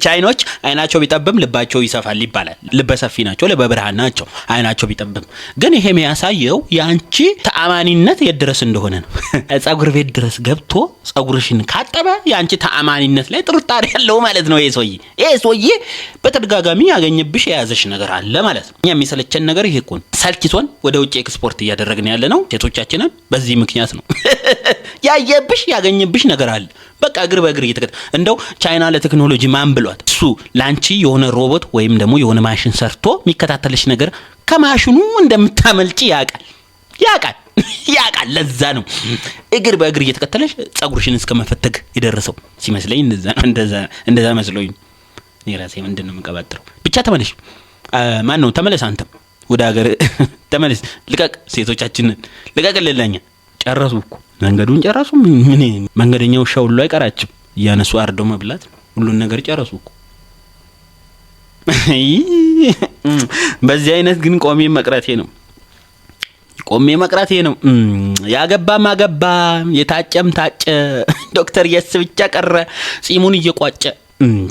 ቻይኖች አይናቸው ቢጠብም ልባቸው ይሰፋል ይባላል። ልበሰፊ ናቸው፣ ልበብርሃን ናቸው አይናቸው ቢጠብም። ግን ይሄ የሚያሳየው ያንቺ ተአማኒነት የት ድረስ እንደሆነ ነው። ፀጉር ቤት ድረስ ገብቶ ፀጉርሽን ካጠበ ያንቺ ተአማኒነት ላይ ጥርጣሬ ያለው ማለት ነው። ይሄ ሰውዬ በተደጋጋሚ ያገኘብሽ የያዘሽ ነገር አለ ማለት ነው። እኛ የሚሰለቸን ነገር ይሄ እኮ ነው። ሰልችቶን ወደ ውጭ ኤክስፖርት እያደረግን ያለ ነው ሴቶቻችንን። በዚህ ምክንያት ነው ያየብሽ ያገኘብሽ ነገር አለ። በቃ እግር በእግር እየተከተ እንደው ቻይና ለቴክኖሎጂ ማን ብሏት እሱ ላንቺ የሆነ ሮቦት ወይም ደግሞ የሆነ ማሽን ሰርቶ የሚከታተልሽ ነገር ከማሽኑ እንደምታመልጪ ያቃል። ለዛ ነው እግር በእግር እየተከተለሽ ፀጉርሽን እስከመፈተግ የደረሰው ሲመስለኝ። እንደዛ መስሎኝ እኔ ራሴ ምንድን ነው የምቀባጥረው። ብቻ ተመለሽ። ማን ነው ተመለስ። አንተም ወደ ሀገር ተመለስ። ልቀቅ፣ ሴቶቻችንን ልቀቅልለኛ። ጨረሱ እኮ መንገዱን ጨረሱ። ምን መንገደኛው ሻው ሁሉ አይቀራችም። እያነሱ አርደው መብላት ሁሉን ነገር ጨረሱ እኮ። በዚህ አይነት ግን ቆሜ መቅረቴ ነው። ያገባም አገባ፣ የታጨም ታጨ፣ ዶክተር የስ ብቻ ቀረ ጺሙን እየቋጨ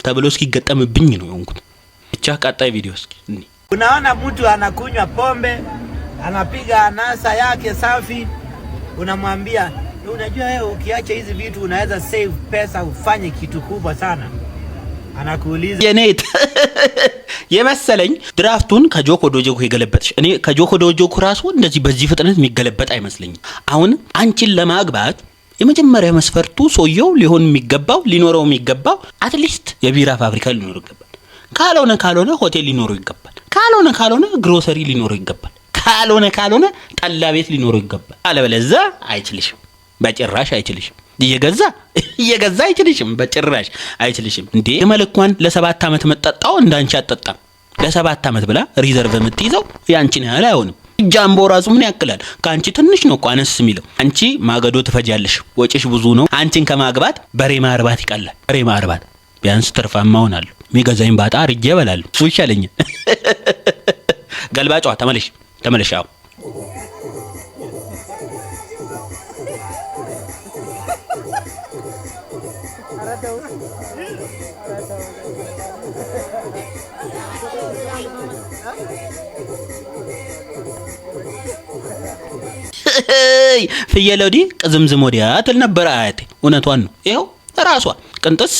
ተብሎ እስኪገጠምብኝ ነው የሆንኩት። ብቻ ቀጣይ ቪዲዮ እስኪ unaona mtu anakunywa pombe, anapiga anasa yake safi, unamwambia unajua wewe ukiacha hizi vitu unaweza save pesa ufanye kitu kubwa sana. Anakuuliza የኔት የመሰለኝ ድራፍቱን ከጆኮ ዶጆኮ ይገለበጥሽ። እኔ ከጆኮ ዶጆኮ ራሱ እንደዚህ በዚህ ፍጥነት የሚገለበጥ አይመስለኝም። አሁን አንቺን ለማግባት የመጀመሪያ መስፈርቱ ሰውየው ሊኖረው የሚገባው አትሊስት የቢራ ፋብሪካ ሊኖረው ይገባል። ካልሆነ ሆቴል ሊኖረው ይገባል። ካልሆነ ግሮሰሪ ሊኖረው ይገባል። ካልሆነ ጠላ ቤት ሊኖረው ይገባል። አለበለዚያ አይችልሽም፣ በጭራሽ አይችልሽም። እየገዛ አይችልሽም፣ በጭራሽ አይችልሽም። እንዴ የመልኳን ለ7 ዓመት መጣጣው እንዳንቺ አጠጣም። ለ7 ዓመት ብላ ሪዘርቭ የምትይዘው ያንቺን ያህል አይሆንም። ጃምቦ ራሱ ምን ያክላል? ካንቺ ትንሽ ነው እኮ አነስ የሚለው። አንቺ ማገዶ ትፈጃለሽ፣ ወጪሽ ብዙ ነው። አንቺን ከማግባት በሬ ማርባት ይቀላል። በሬ ማርባት ቢያንስ ትርፋማ ሆናለሁ። ሚገዛኝ ባጣ አርጄ እበላለሁ። እሱ ይሻለኛል። ገልባጯ ተመለሽ። አዎ ፍየለዲ ቅዝምዝም ወዲያ ትል ነበር አያቴ። እውነቷን ነው። ይኸው ራሷ ቅንጥስ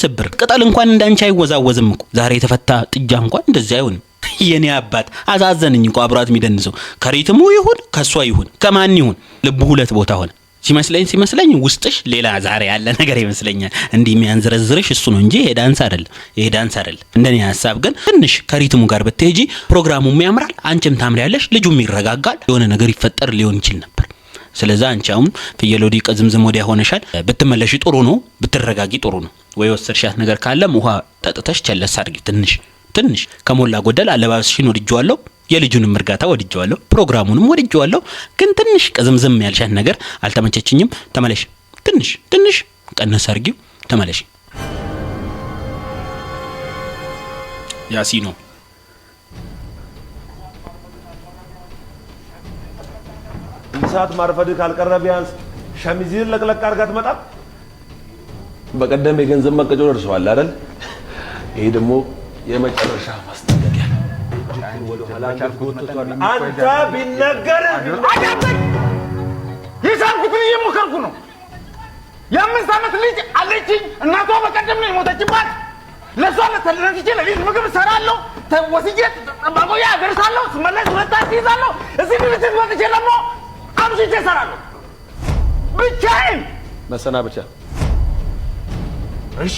ስብር ቅጠል እንኳን እንዳንቺ አይወዛወዝም እኮ። ዛሬ የተፈታ ጥጃ እንኳን እንደዚህ አይሆንም። የኔ አባት አዛዘንኝ እኮ አብራት የሚደንሰው ከሪትሙ ይሁን ከሷ ይሁን ከማን ይሁን ልቡ ሁለት ቦታ ሆነ። ሲመስለኝ ውስጥሽ ሌላ ዛሬ ያለ ነገር ይመስለኛል። እንዲህ የሚያንዝረዝርሽ እሱ ነው እንጂ ይሄ ዳንስ አይደለም። እንደኔ ሐሳብ ግን ትንሽ ከሪትሙ ጋር ብትሄጂ ፕሮግራሙም ያምራል፣ አንቺም ታምሪያለሽ፣ ልጁም ይረጋጋል፣ የሆነ ነገር ይፈጠር ሊሆን ይችል ነበር። ስለዚህ አንቺ አሁን ፍየሎዲ ቅዝምዝም ወዲያ ሆነሻል። ብትመለሺ ጥሩ ነው፣ ብትረጋጊ ጥሩ ነው። ወይ ወሰርሻት ነገር ካለም ውሃ ጠጥተሽ ቸለስ አድርጊ። ትንሽ ከሞላ ጎደል አለባበስሽን ወድጄዋለሁ፣ የልጁንም እርጋታ ወድጄዋለሁ፣ ፕሮግራሙንም ወድጄዋለሁ። ግን ትንሽ ቅዝምዝም ያልሻት ነገር አልተመቸችኝም። ተመለሽ፣ ትንሽ ቀነስ አድርጊው፣ ተመለሽ። ያሲኖ ሰዓት ማርፈድ ካልቀረ ቢያንስ ሸሚዝን ለቅለቅ አድርጋ ትመጣ። በቀደም የገንዘብ መቀጮ ደርሰዋል አይደል? ይሄ ደግሞ የመጨረሻ ማስጠንቀቂያ ነው። ወደ ኋላ አንተ ቢነገር የሳልኩትን እየሞከርኩ ነው። የ5 ዓመት ልጅ አለችኝ። እናቷ በቀደም ነው የሞተችባት። ለሷ ለተለንትቼ ለሊት ምግብ እሰራለሁ፣ ወስጄ ማቆያ አደርሳለሁ፣ ስመለስ ሁለታት ይዛለሁ። እዚህ ልጅ ወጥቼ ደግሞ አምሽቼ እሰራለሁ ብቻዬን። መሰናበቻ እሺ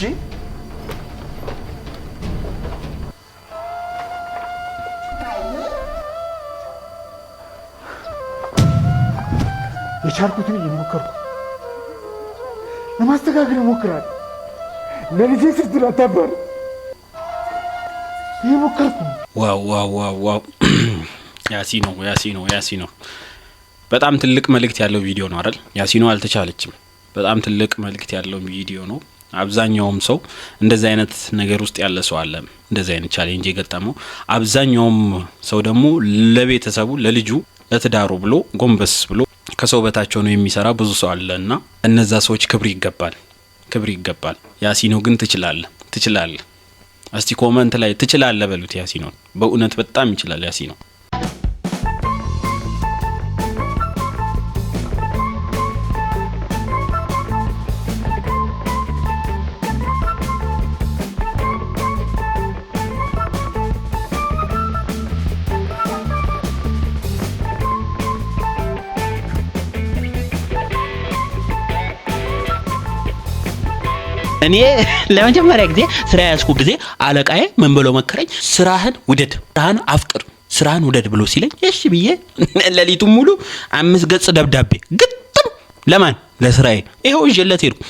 የቻልኩትን እየሞከርኩ ለማስተካከል እሞክራለሁ። ለልጄ ስትል አታባር እየሞከርኩ። ዋው ዋው ዋው ዋው! ያሲኖ በጣም ትልቅ መልእክት ያለው ቪዲዮ ነው አይደል? ያሲኖ አልተቻለችም። በጣም ትልቅ መልእክት ያለው ቪዲዮ ነው። አብዛኛውም ሰው እንደዚህ አይነት ነገር ውስጥ ያለ ሰው አለ፣ እንደዚህ አይነት ቻሌንጅ የገጠመው። አብዛኛውም ሰው ደግሞ ለቤተሰቡ፣ ለልጁ፣ ለትዳሩ ብሎ ጎንበስ ብሎ ከሰው በታቸው ነው የሚሰራ ብዙ ሰው አለና እነዛ ሰዎች ክብር ይገባል። ያሲኖ ግን ትችላለህ። እስቲ ኮሜንት ላይ ትችላለህ በሉት ያሲኖ። በእውነት በጣም ይችላል ያሲኖ። እኔ ለመጀመሪያ ጊዜ ስራ ያስኩ ጊዜ አለቃዬ ምን ብሎ መከረኝ? ስራህን ውደድ፣ ስራህን አፍቅር፣ ስራህን ውደድ ብሎ ሲለኝ እሺ ብዬ ለሊቱን ሙሉ 5 ገጽ ደብዳቤ ግጥም ለማን ለስራዬ ይሄው ይዤለት ሄድኩ።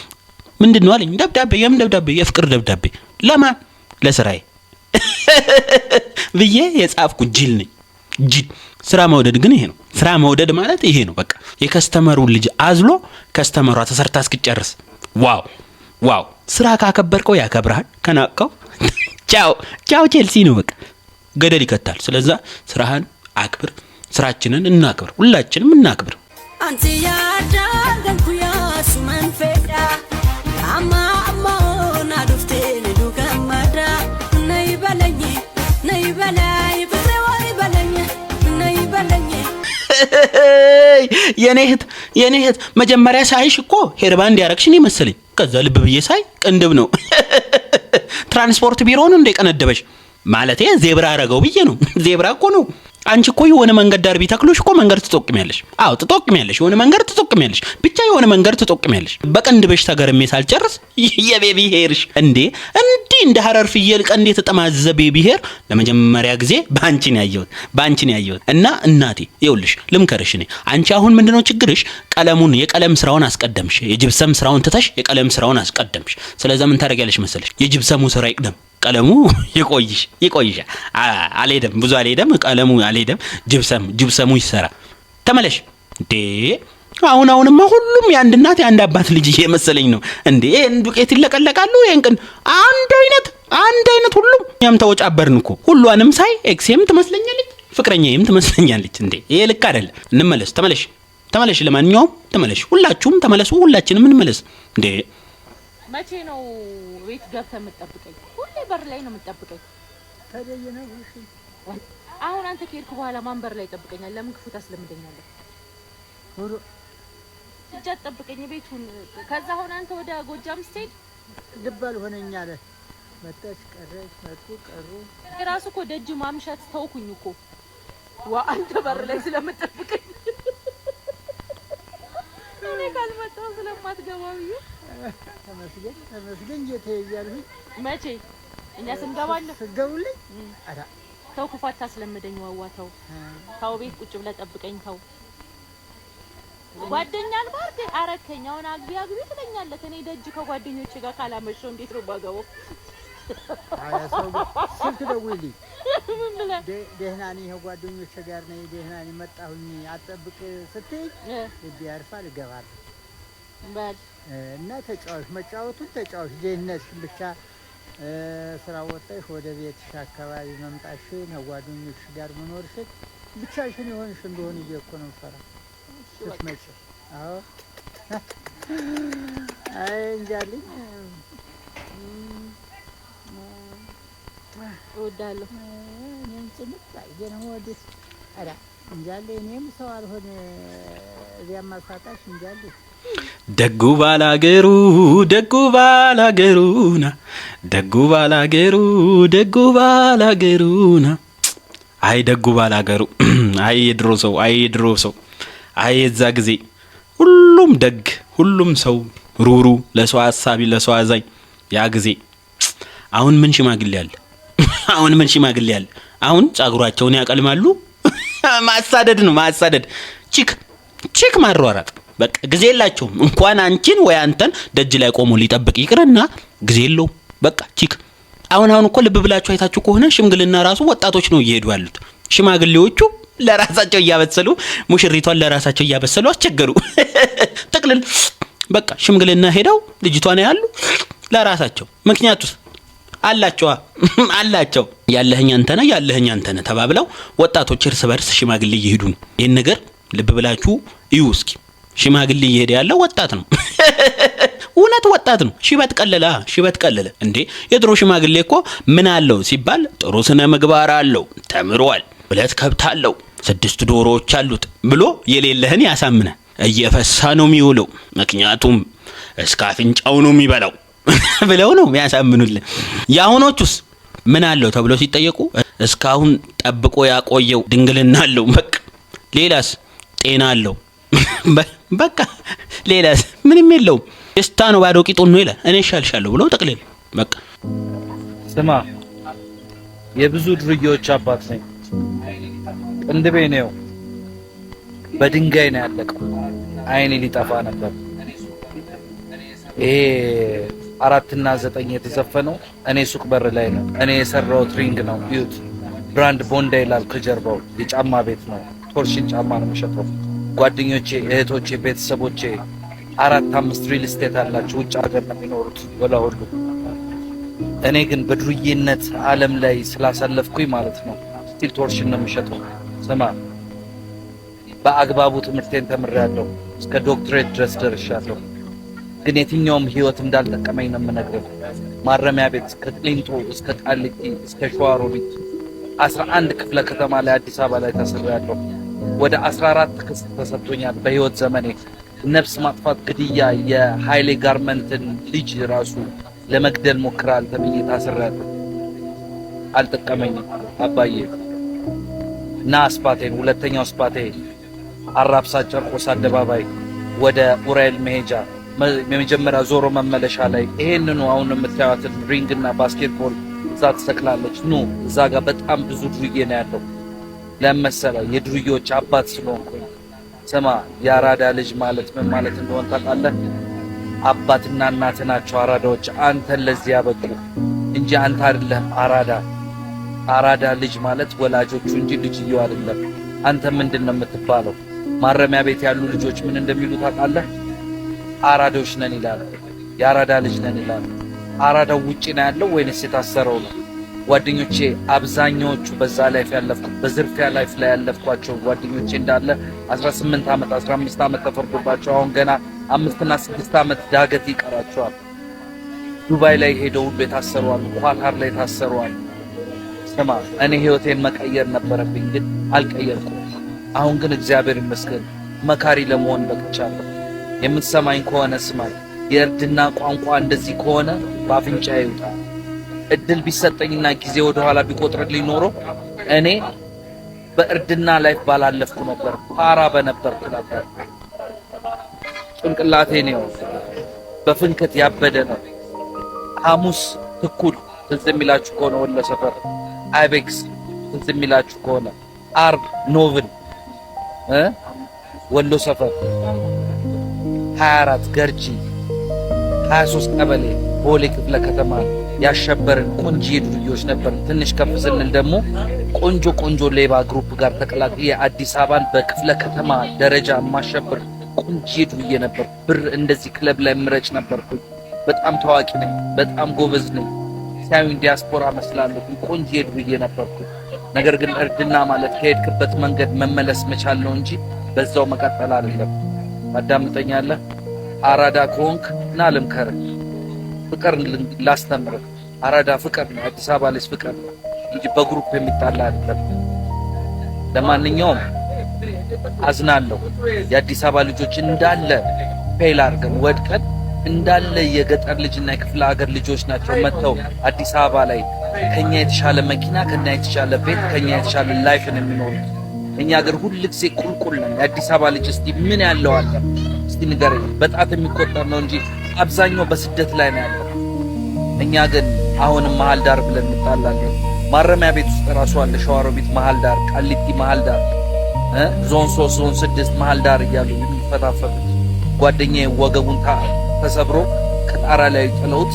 ምንድነው አለኝ? ደብዳቤ። የምን ደብዳቤ? የፍቅር ደብዳቤ። ለማን? ለስራዬ ብዬ የጻፍኩ ጅል ነኝ። ጅል። ስራ መውደድ ግን ይሄ ነው። ስራ መውደድ ማለት ይሄ ነው። በቃ የከስተመሩን ልጅ አዝሎ ከስተመሯ ተሰርታ እስክጨርስ። ዋው! ስራ ካከበርከው ያከብራል፣ ከናቀው ቻው ቼልሲ ነው። በቃ ገደል ይከታል። ስለዛ ስራህን አክብር፣ ስራችንን እናክብር፣ ሁላችንም እናክብር። አንተ ያዳገንኩ ያሱ መንፈዳ አማና ዱፍቴን ዱከማዳ ነይ በለኝ ፍቅሬ ወይ በለኝ ነይ በለኝ። የኔ እህት መጀመሪያ ሳይሽ እኮ ሄርባንድ ያረግሽኝ መሰለኝ። ከዛ ልብ ብዬ ሳይ ቅንድብ ነው። ትራንስፖርት ቢሮ ነው እንደቀነደበሽ ማለቴ ዜብራ አረገው ብዬ ነው። ዜብራ እኮ ነው። አንቺ እኮ የሆነ መንገድ ዳር ቢተክሉሽ እኮ መንገድ ትጠቅሚያለሽ። አዎ ትጠቅሚያለሽ፣ የሆነ መንገድ ትጠቅሚያለሽ፣ ብቻ የሆነ መንገድ ትጠቅሚያለሽ። በቅንድብሽ ተገርሜ ሳልጨርስ የቤቢ ሄርሽ እንዴ እንደ ሐረር ፍየል ቀንዴ የተጠማዘዘ ቤቢ ሄር ለመጀመሪያ ጊዜ ባንቺ ነው ያየሁት። እና እናቴ ይኸውልሽ ልምከርሽ፣ እኔ አንቺ አሁን ምንድነው ችግርሽ? የቀለም ስራውን አስቀደምሽ። የጅብሰም ስራውን ትተሽ የቀለም ስራውን አስቀደምሽ። ስለዚህ ምን ታደርጊያለሽ መሰለሽ? የጅብሰሙ ስራ ይቅደም፣ ቀለሙ ይቆይሽ። አልሄደም፣ ብዙ አልሄደም፣ ቀለሙ አልሄደም፣ ጅብሰሙ ይሰራ። ተመለሽ እንዴ! አሁንማ ሁሉም የአንድ እናት የአንድ አባት ልጅ እየመሰለኝ ነው እንዴ! ዱቄት ይለቀለቃሉ። ይንቅን አንድ አይነት ሁሉም ያም ተወጫበርን እኮ። ሁሉንም ሳይ ኤክሴም ትመስለኛለች፣ ፍቅረኛዬም ትመስለኛለች። እንዴ ይሄ ልክ አይደለም። እንመለስ። ተመለሽ። ለማንኛውም ተመለሽ። ሁላችሁም ተመለሱ። ሁላችንም እንመለስ። እንዴ መቼ ነው ቤት ገብተህ የምትጠብቀኝ? ሁሌ በር ላይ ነው የምትጠብቀኝ። ተደየነ እሺ። አሁን አንተ ከሄድክ በኋላ ማን በር ላይ ይጠብቀኛል? ለምን ክፉ ታስለምደኛለህ? እጃት ጠብቀኝ ቤቱን። ከዛ አሁን አንተ ወደ ጎጃም ስትሄድ ልባል ሆነኛለ። መጣች ቀረች፣ መጡ ቀሩ። የራሱ እኮ ደጅ ማምሸት ተውኩኝ እኮ አንተ በር ላይ ስለምትጠብቀኝ። እኔ ካልመጣሁ ስለማትገባ ብዬ ተመስገን ጌታዬ እያልኩኝ መቼ እኛ ስንገባለሁ ስገቡልኝ አዳ ተው ክፉ አታስለምደኝ። ዋዋተው ተው ቤት ቁጭ ብለህ ጠብቀኝ። ተው ጓደኛን ባርክ አረከኝ። አሁን አግቢ ትለኛለህ። እኔ ደጅ ከጓደኞቼ ጋር ካላመሸው እንዴት ነው ባገባው? ስልክ ደውልልኝ። ምን ብለህ? ደህና ነኝ ከጓደኞቼ ጋር ነኝ፣ ደህና ነኝ መጣሁኝ አጠብቅ ስትይ ልቤ ያርፋል፣ እገባለሁ በል እና መጫወቱን ተጫወች። ደህንነትሽን ብቻ ስራ ወጣሽ ወደ ቤትሽ አካባቢ መምጣትሽን ከጓደኞችሽ ጋር መኖርሽን ብቻሽን የሆንሽ እንደሆነ እኮ ነው የምፈራው ስትመጪ። አዎ አይ እንጃልኝ እወዳለሁ። እኔም ጭምት አይገርም ወዲህ አራ እንጃለ እኔም ሰው አልሆነ እዚያ ማሳጣሽ እንጃለ ደጉ ባላገሩ ደጉ ባላገሩና አይ ደጉ ባላገሩ አይ የድሮ ሰው አይ የዛ ጊዜ ሁሉም ደግ ሁሉም ሰው ሩሩ ለሰው አሳቢ ለሰው አዛኝ ያ ጊዜ አሁን ምን ሽማግሌ ያለ አሁን ጻጉራቸውን ያቀልማሉ ማሳደድ ነው ቺክ ማሯራጥ በቃ ጊዜ የላቸውም እንኳን አንቺን ወይ አንተን ደጅ ላይ ቆሞ ሊጠብቅ ይቅርና ጊዜ የለው በቃ ቺክ አሁን እኮ ልብ ብላችሁ አይታችሁ ከሆነ ሽምግልና ራሱ ወጣቶች ነው እየሄዱ ያሉት ሽማግሌዎቹ ለራሳቸው እያበሰሉ ሙሽሪቷን ለራሳቸው እያበሰሉ አስቸገሩ ተቅልል በቃ ሽምግልና ሄደው ልጅቷን ያሉ ለራሳቸው ምክንያቱስ አላቸው ያለህኝ አንተ ነህ ተባብለው ወጣቶች እርስ በርስ ሽማግሌ እየሄዱ ነው ይሄን ነገር ልብ ብላችሁ እዩ እስኪ ሽማግሌ እየሄደ ያለው ወጣት ነው እውነት ወጣት ነው ሽበት ቀለለ እንዴ የድሮ ሽማግሌ እኮ ምን አለው ሲባል ጥሩ ስነ ምግባር አለው ተምሯል ብለት ከብት አለው 6 ዶሮዎች አሉት ብሎ የሌለህን ያሳምነ እየፈሳ ነው የሚውለው ምክንያቱም እስከ አፍንጫው ነው የሚበላው ብለው ነው ያሳምኑልን ያሁኖቹስ ምን አለው ተብሎ ሲጠየቁ እስካሁን ጠብቆ ያቆየው ድንግልና አለው በቃ ሌላስ ጤና አለው በቃ ሌላስ ምንም የለውም ደስታ ነው ባዶ ቂጡን ነው ይላል እኔ ሻልሻለሁ ብሎ ጠቅልል በቃ ስማ የብዙ ድርዮች አባት ነኝ እንድቤ ነው በድንጋይ ነው ያለቀው አይኔ ሊጠፋ ነበር ይሄ 4 እና 9 የተዘፈነው እኔ ሱቅ በር ላይ ነው እኔ የሰራሁት ሪንግ ነው ዩት ብራንድ ቦንዳ ይላል ከጀርባው የጫማ ቤት ነው ቶርሽን ጫማ ነው የሚሸጠው ጓደኞቼ እህቶቼ ቤተሰቦቼ 4-5 ሪል ስቴት አላቸው ውጭ ሀገር ነው የሚኖሩት ወላ ሁሉ እኔ ግን በድሩዬነት ዓለም ላይ ስላሳለፍኩኝ ማለት ነው ስቲል ቶርሽን ነው የሚሸጠው ስማ በአግባቡ ትምህርቴን ተምሬያለሁ እስከ ዶክትሬት ድረስ ደርሻለሁ ግን የትኛውም ህይወት እንዳልጠቀመኝ ነው የምነግርህ ማረሚያ ቤት ከቅሊንጦ እስከ ቃሊቲ እስከ ሸዋሮቢት 11 ክፍለ ከተማ ላይ አዲስ አበባ ላይ ተሰራያለሁ ወደ 14 ክስ ተሰጥቶኛል በህይወት ዘመኔ ነፍስ ማጥፋት ግድያ የሃይሌ ጋርመንትን ልጅ ራሱ ለመግደል ሞክራል ተብዬ ታስሬያለሁ አልጠቀመኝም አባዬ እና ስፓቴን ሁለተኛው ስፓቴ አራብሳ ጨርቆስ አደባባይ ወደ ኡራኤል መሄጃ የመጀመሪያ ዞሮ መመለሻ ላይ ይሄንኑ አሁን የምታዩትን ሪንግና ባስኬትቦል እዛ ተሰቅላለች እዛ ጋር በጣም ብዙ ድርዬ ነው ያለው ለመሰለ የድርዮች አባት ስለሆንኩኝ ስማ ያራዳ ልጅ ማለት ምን ማለት እንደሆነ ታውቃለህ አባትና እናት ናቸው አራዳዎች አንተን ለዚህ ያበቁ እንጂ አንተ አይደለም አራዳ ልጅ ማለት ወላጆቹ እንጂ ልጅየው አይደለም አንተ ምንድነው የምትባለው ማረሚያ ቤት ያሉ ልጆች ምን እንደሚሉ ታውቃለህ አራዳዎች ነን ይላል ያራዳ ልጅ ነን ይላል አራዳው ውጪ ነው ያለው ወይንስ የታሰረው ነው ጓደኞቼ አብዛኛዎቹ በዛ ላይፍ ያለፍኩት በዝርፊያ ላይፍ ላይ ያለፍኳቸው ጓደኞቼ እንዳለ 18 አመት 15 አመት ተፈርዶባቸው አሁን ገና 5 እና 6 አመት ዳገት ይቀራቸዋል ዱባይ ላይ ሄደው የታሰሩ አሉ ኳታር ላይ ታሰሩ አሉ ስማ እኔ ህይወቴን መቀየር ነበረብኝ ግን አልቀየርኩም አሁን ግን እግዚአብሔር ይመስገን መካሪ ለመሆን በቅቻለሁ የምትሰማኝ ከሆነ ስማኝ የእርድና ቋንቋ እንደዚህ ከሆነ ባፍንጫዬ ይውጣ እድል ቢሰጠኝና ጊዜ ወደ ኋላ ቢቆጥርልኝ ኖሮ እኔ በእርድና ላይፍ ባላለፍኩ ነበር ፓራ በነበርኩ ነበር ጭንቅላቴ ነው በፍንከት ያበደ ነው ሐሙስ ትኩል ትዝ የሚላችሁ ከሆነ ወሎ ሰፈር አይቤክስ ትዝ የሚላችሁ ከሆነ አርብ ኖቭል ወሎ ሰፈር 24 ገርጂ 23 ቀበሌ ቦሌ ክፍለ ከተማ ያሸበርን ቆንጆ ድርዮች ነበር ትንሽ ከፍ ስንል ደግሞ ቆንጆ ሌባ ግሩፕ ጋር ተቀላቅዬ አዲስ አበባን በክፍለ ከተማ ደረጃ ማሸበር ቆንጆ ድርዬ ነበር ብር እንደዚህ ክለብ ላይ ምረጭ ነበርኩ በጣም ታዋቂ ነኝ በጣም ጎበዝ ነኝ ሳይሆን ዲያስፖራ መስላለሁ ቆንጆ ድርዬ ነበርኩ ነገር ግን እርድና ማለት ከሄድክበት መንገድ መመለስ መቻል ነው እንጂ በዛው መቀጠል አይደለም አዳምጠኛለህ አራዳ ኮንክ ናልምከር ፍቅር ላስተምር አራዳ ፍቅር ነው አዲስ አበባ ላይ ፍቅር ነው እንጂ በግሩፕ የሚጣላ አይደለም። ለማንኛውም አዝናለሁ። የአዲስ አበባ ልጆች እንዳለ ፌል አድርገን ወድቀን እንዳለ የገጠር ልጅና የክፍለ ሀገር ልጆች ናቸው መጥተው አዲስ አበባ ላይ ከኛ የተሻለ መኪና፣ ከኛ የተሻለ ቤት፣ ከኛ የተሻለ ላይፍን የሚኖሩት። እኛ ሀገር ሁሉ ጊዜ ቁልቁል ነን። የአዲስ አበባ ልጅ እስቲ ምን ያለው አለ? እስቲ ንገረኝ። በጣት የሚቆጠር ነው እንጂ አብዛኛው በስደት ላይ ነው ያለው። እኛ ግን አሁንም መሀል ዳር ብለን እንጣላለን። ማረሚያ ቤት ውስጥ ራሱ አለ። ሸዋሮቢት መሀል ዳር፣ ቃሊቲ መሀል ዳር፣ ዞን 3 ዞን 6 መሀል ዳር እያሉ የሚፈታፈቱት ጓደኛዬ ወገቡን ተሰብሮ ከጣራ ላይ ጥለውት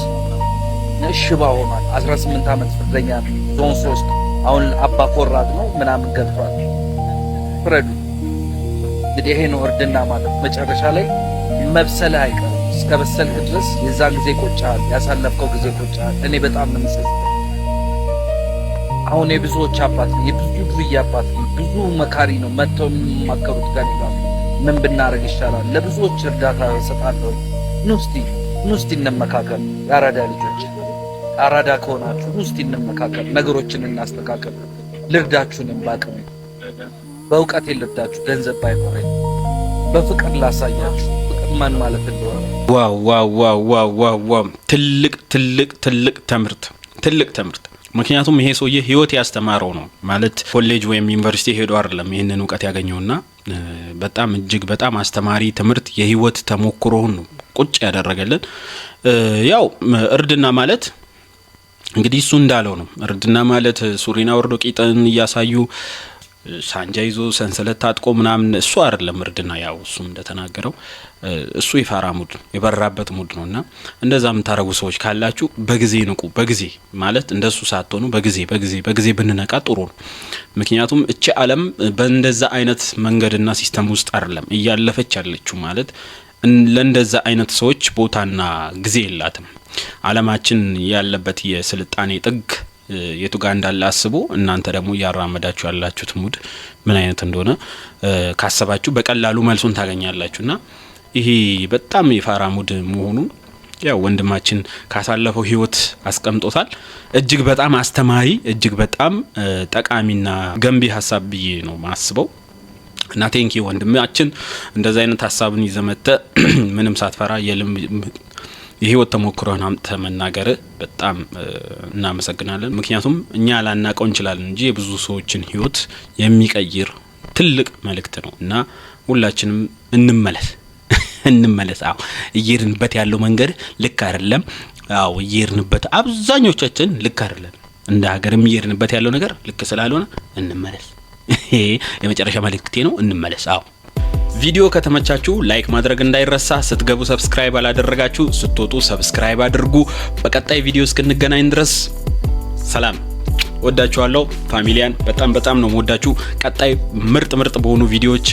ሽባ ሆኗል። 18 ዓመት ፍርደኛ ነው። ዞን 3 አሁን አባ ኮራድ ነው ምናምን ገብቷል። ፍረዱ እንግዲህ። ይሄ ነው እርድና ማለት። መጨረሻ ላይ መብሰልህ አይቀርም። እስከ በሰልክ ድረስ የዛን ጊዜ ቆጫል፣ ያሳለፍከው ጊዜ ቆጫል። እኔ በጣም ነው የምጸጸተው። አሁን የብዙዎች አባት ነው፣ የብዙ ዱርዬ አባት ነው፣ ብዙ መካሪ ነው። መጥተው የሚማከሩት ጋር ይላሉ ምን ብናረግ ይሻላል? ለብዙዎች እርዳታ እሰጣለሁ። ኑ እስቲ እንመካከል። የአራዳ ልጆች አራዳ ከሆናችሁ ኑ እስቲ እንመካከል፣ ነገሮችን እናስተካከል። ልርዳችሁንም ባቅም በእውቀት ልርዳችሁ፣ ገንዘብ ባይኖረኝ በፍቅር ላሳያችሁ ፍቅር ማን ማለት እንደሆነ። ዋው ዋው ዋው ዋው ዋው ዋው! ትልቅ ትምህርት። ምክንያቱም ይሄ ሰውዬ ህይወት ያስተማረው ነው ማለት ኮሌጅ ወይም ዩኒቨርሲቲ ሄዶ አይደለም ይሄንን እውቀት ያገኘውና በጣም እጅግ በጣም አስተማሪ ትምህርት የህይወት ተሞክሮውን ነው ቁጭ ያደረገልን። ያው እርድና ማለት እንግዲህ እሱ እንዳለው ነው። እርድና ማለት ሱሪና ወርዶ ቂጥን እያሳዩ ሳንጃ ይዞ ሰንሰለት ታጥቆ ምናምን እሱ አይደለም እርድና። ያው እሱ እንደተናገረው እሱ የፋራ ሙድ የበራበት ሙድ ነውና እንደዛም ታረጉ ሰዎች ካላችሁ በጊዜ ንቁ። በጊዜ ማለት እንደሱ ሳትሆኑ በጊዜ ብንነቃ ጥሩ ነው። ምክንያቱም እቺ ዓለም በእንደዛ አይነት መንገድና ሲስተም ውስጥ አይደለም እያለፈች ያለችው ማለት ለእንደዛ አይነት ሰዎች ቦታና ጊዜ የላትም። ዓለማችን ያለበት የስልጣኔ ጥግ የቱ ጋር እንዳለ አስቡ። እናንተ ደግሞ ያራመዳችሁ ያላችሁት ሙድ ምን አይነት እንደሆነ ካሰባችሁ በቀላሉ መልሱን ታገኛላችሁና ይሄ በጣም የፋራ ሙድ መሆኑን ያው ወንድማችን ካሳለፈው ህይወት አስቀምጦታል። እጅግ በጣም አስተማሪ እጅግ በጣም ጠቃሚና ገንቢ ሐሳብ ብዬ ነው ማስበው እና ቴንኪ ወንድማችን እንደዛ አይነት ሐሳብን ይዘመተ ምንም ሳትፈራ የህይወት ተሞክሮን አምጥተ መናገር በጣም እናመሰግናለን። ምክንያቱም እኛ ላናቀው እንችላለን እንጂ የብዙ ሰዎችን ህይወት የሚቀይር ትልቅ መልእክት ነው እና ሁላችንም እንመለስ። አዎ እየሄድንበት ያለው መንገድ ልክ አይደለም። አዎ እየሄድንበት አብዛኞቻችን ልክ አይደለም። እንደ ሀገርም እየሄድንበት ያለው ነገር ልክ ስላልሆነ እንመለስ። የመጨረሻ መልእክቴ ነው። እንመለስ። አዎ ቪዲዮ ከተመቻችሁ ላይክ ማድረግ እንዳይረሳ። ስትገቡ ሰብስክራይብ አላደረጋችሁ ስትወጡ ሰብስክራይብ አድርጉ። በቀጣይ ቪዲዮ እስክንገናኝ ድረስ ሰላም። ወዳችኋለሁ ፋሚሊያን። በጣም ነው ወዳችሁ። ቀጣይ ምርጥ በሆኑ ቪዲዮዎች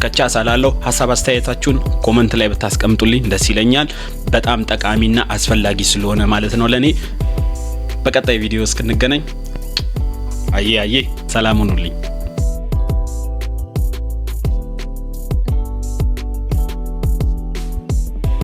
ከቻ ሳላለሁ። ሐሳብ አስተያየታችሁን ኮሜንት ላይ ብታስቀምጡልኝ ደስ ይለኛል። በጣም ጠቃሚና አስፈላጊ ስለሆነ ማለት ነው ለኔ። በቀጣይ ቪዲዮ እስክንገናኝ አዬ ሰላም ሁኑልኝ።